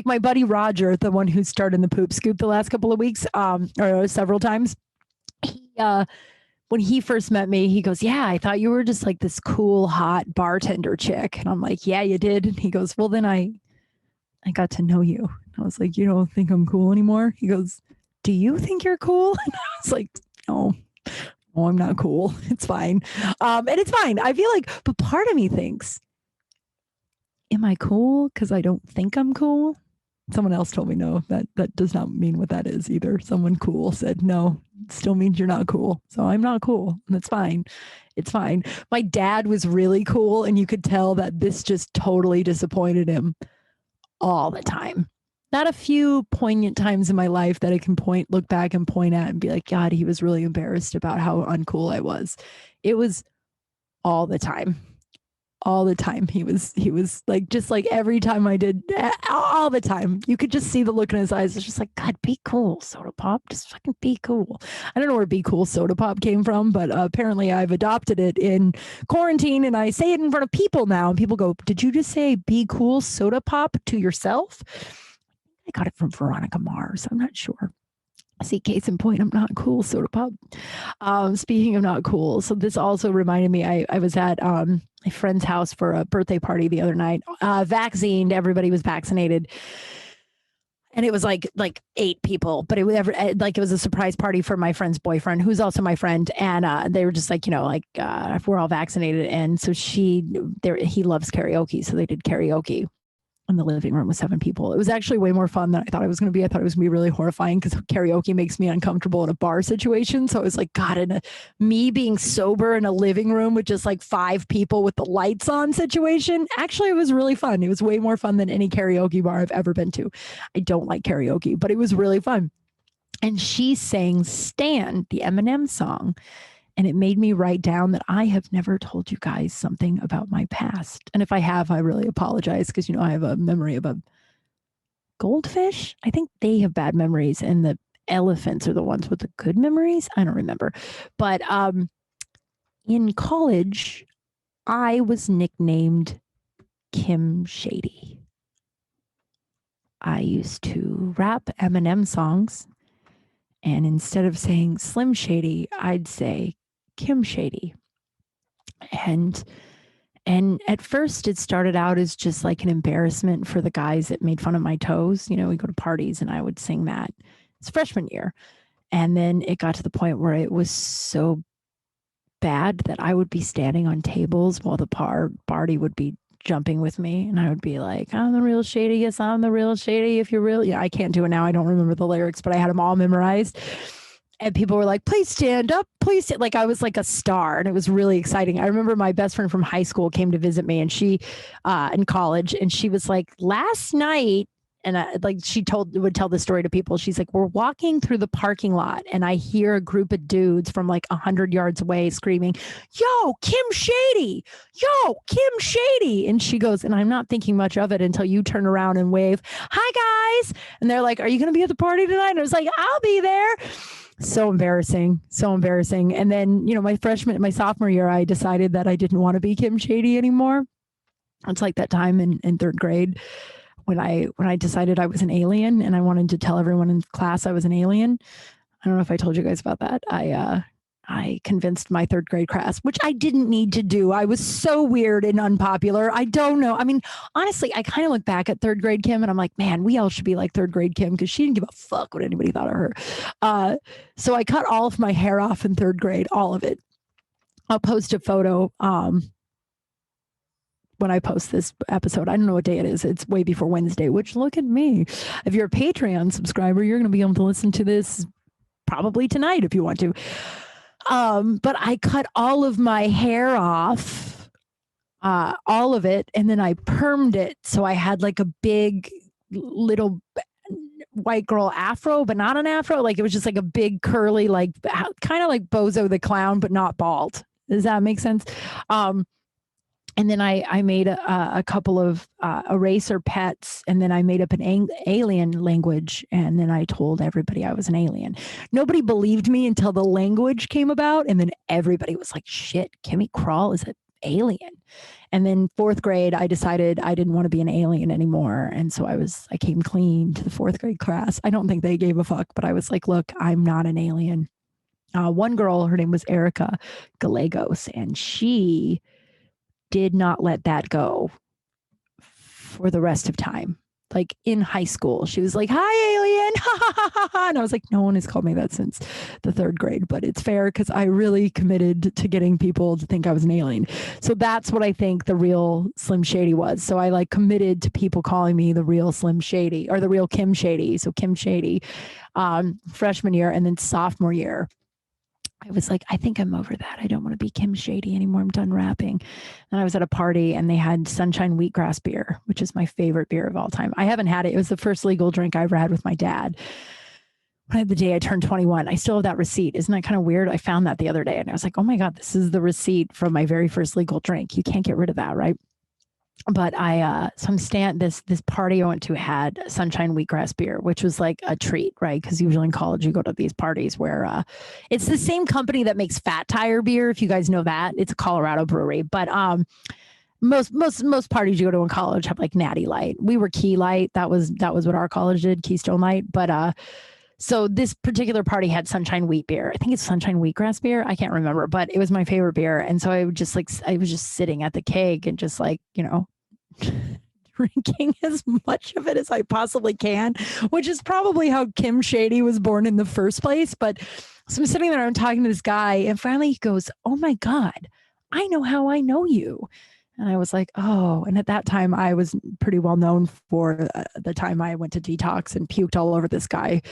my buddy Roger, the one who starred in the Poop Scoop the last couple of weeks, or several times, when he first met me, he goes, yeah, I thought you were just like this cool, hot bartender chick. And I'm like, yeah, you did. And he goes, well, then I I got to know you. I was like, you don't think I'm cool anymore? He goes, do you think you're cool? And I was like, no, I'm not cool. It's fine. And it's fine. I feel like, but part of me thinks, am I cool because I don't think I'm cool? Someone else told me no, that does not mean what that is either. Someone cool said no, it still means you're not cool. So I'm not cool. And it's fine. It's fine. My dad was really cool, and you could tell that this just totally disappointed him all the time. Not a few poignant times in my life that I can look back and point at and be like, God, he was really embarrassed about how uncool I was. It was all the time. All the time. He was like, just like every time I did, all the time. You could just see the look in his eyes. It's just like, God, be cool, soda pop. Just fucking be cool. I don't know where be cool soda pop came from, but apparently I've adopted it in quarantine, and I say it in front of people now. And people go, did you just say be cool soda pop to yourself? I got it from Veronica Mars. I'm not sure. See, case in point, I'm not cool, soda pop. Speaking of not cool, so this also reminded me, I was at my friend's house for a birthday party the other night. Vaccinated, everybody was vaccinated. And it was like 8 people, but it was a surprise party for my friend's boyfriend, who's also my friend. And they were just like, we're all vaccinated. And so he loves karaoke. So they did karaoke in the living room with 7 people. It was actually way more fun than I thought it was going to be. I thought it was going to be really horrifying because karaoke makes me uncomfortable in a bar situation. So I was like, God, me being sober in a living room with just like 5 people with the lights on situation. Actually, it was really fun. It was way more fun than any karaoke bar I've ever been to. I don't like karaoke, but it was really fun. And she sang Stan, the Eminem song. And it made me write down that I have never told you guys something about my past. And if I have, I really apologize because, I have a memory of a goldfish. I think they have bad memories, and the elephants are the ones with the good memories. I don't remember. But in college, I was nicknamed Kim Shady. I used to rap Eminem songs. And instead of saying Slim Shady, I'd say Kim Shady. And at first it started out as just like an embarrassment for the guys that made fun of my toes. We go to parties and I would sing that. It's freshman year. And then it got to the point where it was so bad that I would be standing on tables while the party would be jumping with me. And I would be like, I'm the real Shady. Yes, I'm the real Shady. If you're real. Yeah, I can't do it now. I don't remember the lyrics, but I had them all memorized. And people were like, please stand up, please. Like I was like a star, and it was really exciting. I remember my best friend from high school came to visit me, and she, in college, and she was like, last night, and she would tell the story to people. She's like, we're walking through the parking lot, and I hear a group of dudes from like 100 yards away screaming, yo, Kim Shady, yo, Kim Shady. And she goes, and I'm not thinking much of it until you turn around and wave, hi guys. And they're like, are you going to be at the party tonight? And I was like, I'll be there. So embarrassing. And then, my sophomore year, I decided that I didn't want to be Kim Shady anymore. It's like that time in 3rd grade when I decided I was an alien and I wanted to tell everyone in class I was an alien. I don't know if I told you guys about that. I convinced my 3rd grade class, which I didn't need to do. I was so weird and unpopular. I don't know. I mean, honestly, I kind of look back at 3rd grade Kim and I'm like, man, we all should be like 3rd grade Kim because she didn't give a fuck what anybody thought of her. So I cut all of my hair off in 3rd grade, all of it. I'll post a photo when I post this episode. I don't know what day it is. It's way before Wednesday, which look at me. If you're a Patreon subscriber, you're going to be able to listen to this probably tonight if you want to. But I cut all of my hair off, all of it, and then I permed it. So I had like a big little white girl afro, but not an afro. Like it was just like a big curly, like kind of like Bozo the Clown, but not bald. Does that make sense? And then I made a couple of eraser pets, and then I made up an alien language, and then I told everybody I was an alien. Nobody believed me until the language came about, and then everybody was like, shit, Kimmy Kral is an alien. And then 4th grade, I decided I didn't want to be an alien anymore. And so I came clean to the 4th grade class. I don't think they gave a fuck, but I was like, look, I'm not an alien. One girl, her name was Erica Gallegos, and she did not let that go for the rest of time. like in high school. She was like, "Hi, alien." And I was like, no one has called me that since the 3rd grade, but it's fair because I really committed to getting people to think I was an alien. So that's what I think the real Slim Shady was. So I like committed to people calling me the real Slim Shady or the real Kim Shady. So Kim Shady, freshman year, and then sophomore year, I was like, I think I'm over that. I don't want to be Kim Shady anymore. I'm done rapping. And I was at a party and they had Sunshine Wheatgrass beer, which is my favorite beer of all time. I haven't had it. It was the first legal drink I ever had with my dad. The day I turned 21, I still have that receipt. Isn't that kind of weird? I found that the other day and I was like, oh my God, this is the receipt from my very first legal drink. You can't get rid of that, right? But this party I went to had Sunshine Wheatgrass beer, which was like a treat, right? Because usually in college you go to these parties where it's the same company that makes Fat Tire beer. If you guys know that, it's a Colorado brewery. But most parties you go to in college have like Natty Light. We were Key Light. That was what our college did, Keystone Light. But so this particular party had Sunshine Wheat beer. I think it's Sunshine Wheatgrass beer. I can't remember, but it was my favorite beer. And so I was just sitting at the keg and just like, drinking as much of it as I possibly can, which is probably how Kim Shady was born in the first place. But so I'm sitting there, I'm talking to this guy, and finally he goes, "Oh my God, I know how I know you." And I was like, oh, and at that time I was pretty well known for the time I went to detox and puked all over this guy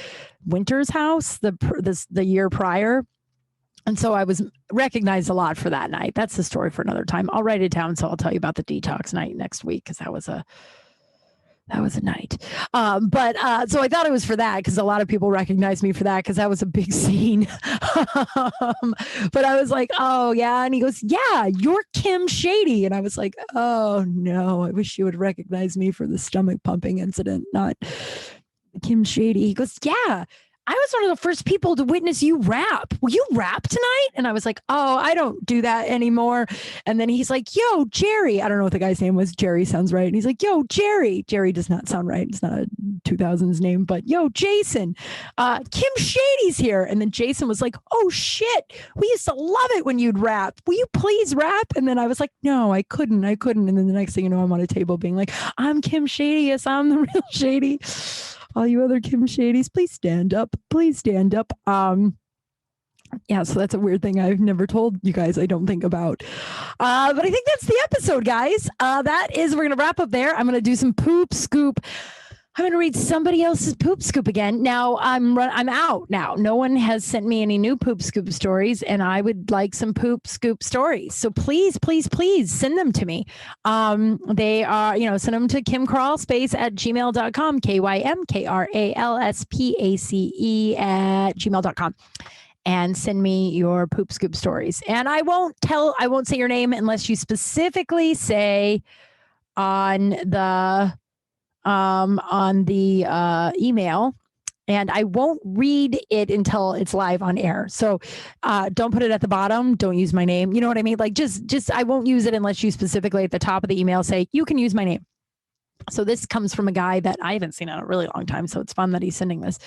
Winter's house the year prior. And so I was recognized a lot for that night. That's the story for another time. I'll write it down. So I'll tell you about the detox night next week. Cause that was a night. So I thought it was for that because a lot of people recognized me for that because that was a big scene. But I was like, oh, yeah. And he goes, yeah, you're Kim Shady. And I was like, oh, no, I wish you would recognize me for the stomach pumping incident, not Kim Shady. He goes, yeah. I was one of the first people to witness you rap. Will you rap tonight? And I was like, oh, I don't do that anymore. And then he's like, yo, Jerry. I don't know what the guy's name was. Jerry sounds right. And he's like, yo, Jerry. Jerry does not sound right. It's not a 2000s name, but yo, Jason, Kim Shady's here. And then Jason was like, oh shit, we used to love it when you'd rap. Will you please rap? And then I was like, no, I couldn't. And then the next thing you know, I'm on a table being like, I'm Kim Shady. Yes, I'm the real Shady. All you other Kim Shadys, please stand up. Please stand up. Yeah, so that's a weird thing I've never told you guys, I don't think about. But I think that's the episode, guys. We're going to wrap up there. I'm going to do some poop scoop. I'm going to read somebody else's poop scoop again. Now I'm out now. No one has sent me any new poop scoop stories, and I would like some poop scoop stories. So please, please, please send them to me. They are, send them to kimkralspace@gmail.com, KYMKRALSPACE@gmail.com. And send me your poop scoop stories. And I won't say your name unless you specifically say on the email, and I won't read it until it's live on air. So don't put it at the bottom. Don't use my name. You know what I mean? Like just I won't use it unless you specifically at the top of the email say, you can use my name. So this comes from a guy that I haven't seen in a really long time. So it's fun that he's sending this.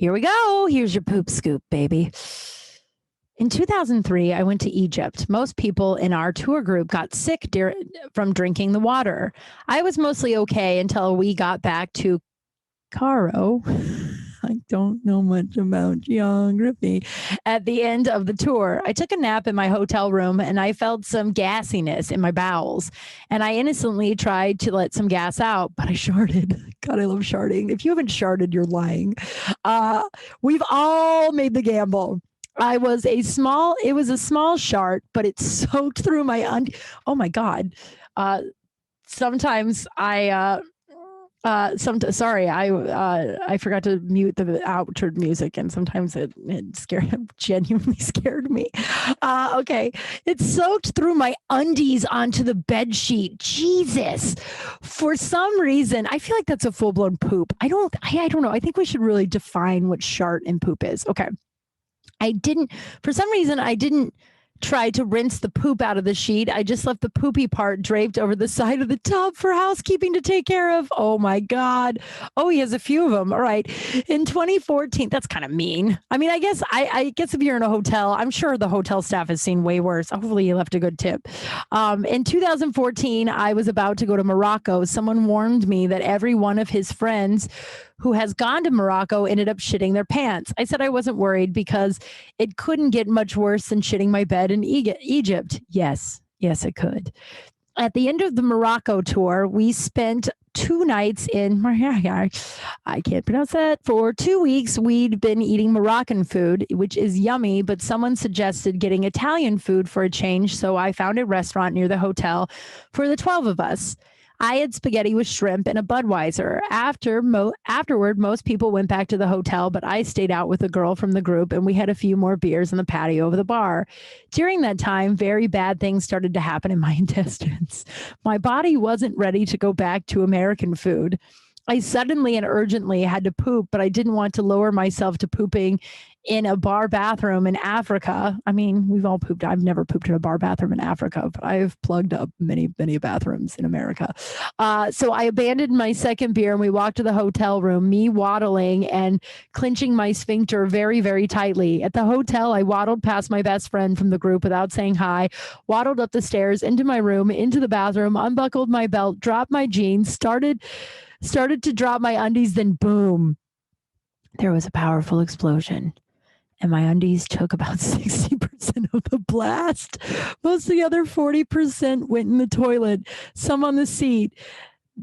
Here we go. Here's your poop scoop, baby. In 2003, I went to Egypt. Most people in our tour group got sick from drinking the water. I was mostly okay until we got back to Cairo. I don't know much about geography. At the end of the tour, I took a nap in my hotel room and I felt some gassiness in my bowels. And I innocently tried to let some gas out, but I sharted. God, I love sharting. If you haven't sharted, you're lying. We've all made the gamble. It was a small shart, but it soaked through my oh my God. Sometimes I forgot to mute the outward music, and sometimes it genuinely scared me. Okay. It soaked through my undies onto the bed sheet. Jesus. For some reason, I feel like that's a full-blown poop. I don't know. I think we should really define what shart and poop is. Okay. For some reason, I didn't tried to rinse the poop out of the sheet. I just left the poopy part draped over the side of the tub for housekeeping to take care of. Oh my God. Oh, he has a few of them. All right. In 2014, that's kind of mean. I mean, I guess if you're in a hotel, I'm sure the hotel staff has seen way worse. Hopefully he left a good tip. In 2014, I was about to go to Morocco. Someone warned me that every one of his friends who has gone to Morocco ended up shitting their pants. I said I wasn't worried because it couldn't get much worse than shitting my bed in Egypt. Yes, it could. At the end of the Morocco tour, we spent 2 nights in I can't pronounce that. For 2 weeks, we'd been eating Moroccan food, which is yummy, but someone suggested getting Italian food for a change, so I found a restaurant near the hotel for the 12 of us. I had spaghetti with shrimp and a Budweiser. Afterward, most people went back to the hotel, but I stayed out with a girl from the group and we had a few more beers in the patio of the bar. During that time, very bad things started to happen in my intestines. My body wasn't ready to go back to American food. I suddenly and urgently had to poop, but I didn't want to lower myself to pooping in a bar bathroom in Africa. I mean, we've all pooped. I've never pooped in a bar bathroom in Africa, but I've plugged up many, many bathrooms in America. So I abandoned my second beer and we walked to the hotel room, me waddling and clenching my sphincter very, very tightly. At the hotel, I waddled past my best friend from the group without saying hi, waddled up the stairs into my room, into the bathroom, unbuckled my belt, dropped my jeans, started to drop my undies, then boom, there was a powerful explosion. And my undies took about 60% of the blast. Most of the other 40% went in the toilet, some on the seat.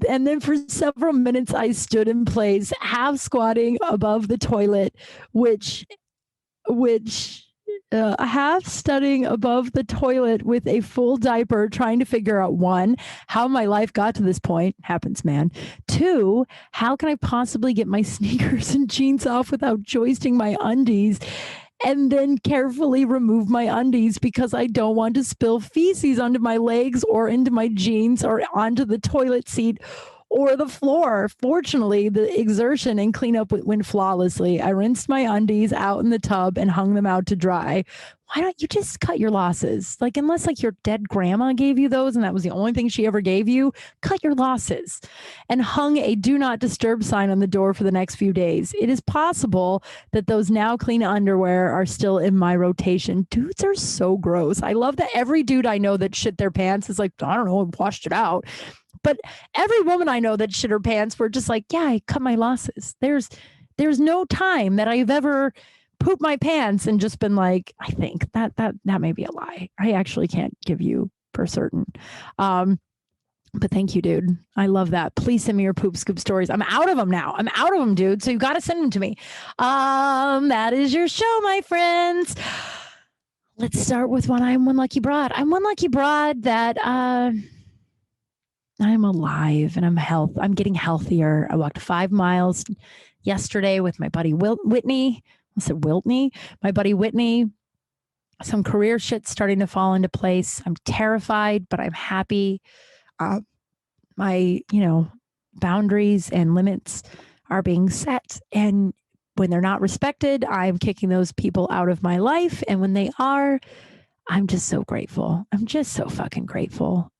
And then for several minutes, I stood in place, half squatting above the toilet, which half studying above the toilet with a full diaper, trying to figure out, 1, how my life got to this point. Happens, man. 2, how can I possibly get my sneakers and jeans off without joisting my undies? And then carefully remove my undies because I don't want to spill feces onto my legs or into my jeans or onto the toilet seat or the floor. Fortunately, the exertion and cleanup went flawlessly. I rinsed my undies out in the tub and hung them out to dry. Why don't you just cut your losses? Like, unless like your dead grandma gave you those and that was the only thing she ever gave you, cut your losses. And hung a do not disturb sign on the door for the next few days. It is possible that those now clean underwear are still in my rotation. Dudes are so gross. I love that every dude I know that shit their pants is like, I don't know, I washed it out. But every woman I know that shit her pants were just like, yeah, I cut my losses. There's no time that I've ever pooped my pants and just been like, I think that may be a lie. I actually can't give you for certain. But thank you, dude. I love that. Please send me your poop scoop stories. I'm out of them now. I'm out of them, dude. So you got to send them to me. That is your show, my friends. Let's start with I'm one lucky broad. I'm one lucky broad that I'm alive and I'm getting healthier. I walked 5 miles yesterday with my buddy Whitney. I said Wiltney. My buddy Whitney. Some career shit's starting to fall into place. I'm terrified, but I'm happy. My, boundaries and limits are being set. And when they're not respected, I'm kicking those people out of my life. And when they are, I'm just so grateful. I'm just so fucking grateful.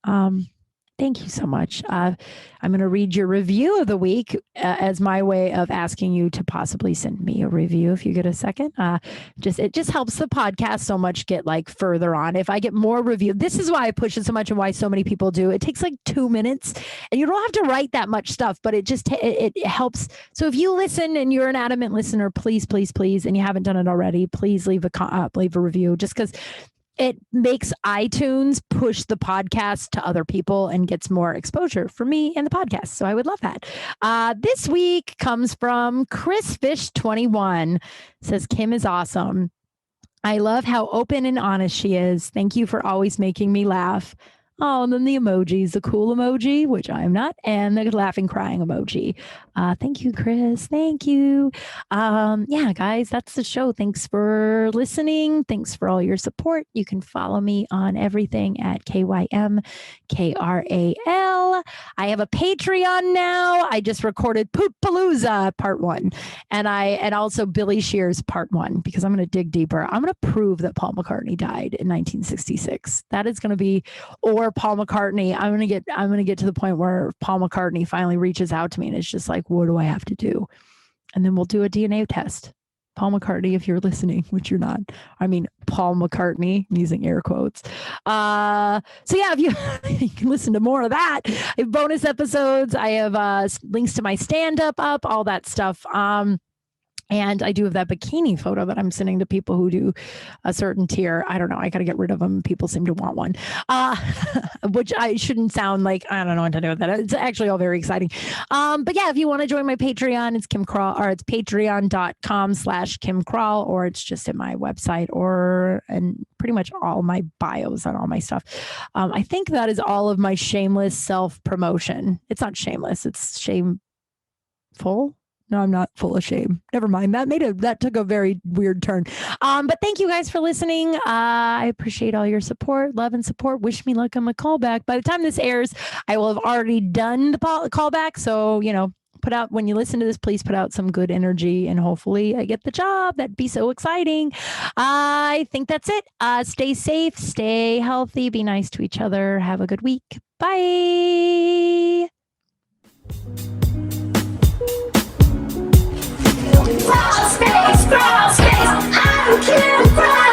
Thank you so much. I'm going to read your review of the week as my way of asking you to possibly send me a review if you get a second. It just helps the podcast so much get like further on. If I get more review, this is why I push it so much and why so many people do. It takes like 2 minutes and you don't have to write that much stuff, but it helps. So if you listen and you're an adamant listener, please, please, please, and you haven't done it already, please leave a review just because it makes iTunes push the podcast to other people and gets more exposure for me and the podcast. So I would love that. This week comes from Chris Fish 21. Says, Kim is awesome. I love how open and honest she is. Thank you for always making me laugh. Oh, and then the emojis, the cool emoji, which I'm not, and the laughing, crying emoji. Thank you, Chris. Thank you. Yeah, guys, that's the show. Thanks for listening. Thanks for all your support. You can follow me on everything at KYMKRAL. I have a Patreon now. I just recorded Poop-Palooza Part 1 and also Billy Shears Part 1 because I'm going to dig deeper. I'm going to prove that Paul McCartney died in 1966. That is going to be, or Paul McCartney. I'm going to get to the point where Paul McCartney finally reaches out to me and it's just like, what do I have to do? And then we'll do a DNA test. Paul McCartney, if you're listening, which you're not. I mean, Paul McCartney, I'm using air quotes. So yeah, if you can listen to more of that. I have bonus episodes. I have links to my stand-up up, all that stuff. And I do have that bikini photo that I'm sending to people who do a certain tier. I don't know. I got to get rid of them. People seem to want one, which I shouldn't sound like I don't know what to do with that. It's actually all very exciting. But yeah, if you want to join my Patreon, it's Kim Kral, or it's patreon.com/Kim Kral, or it's just at my website and pretty much all my bios on all my stuff. I think that is all of my shameless self-promotion. It's not shameless. It's shameful. No, I'm not full of shame. Never mind. That took a very weird turn. But thank you guys for listening. I appreciate all your support, love and support. Wish me luck on my callback. By the time this airs, I will have already done the callback. So, when you listen to this, please put out some good energy and hopefully I get the job. That'd be so exciting. I think that's it. Stay safe, stay healthy, be nice to each other. Have a good week. Bye. Crawl space, I'm Kim Kral.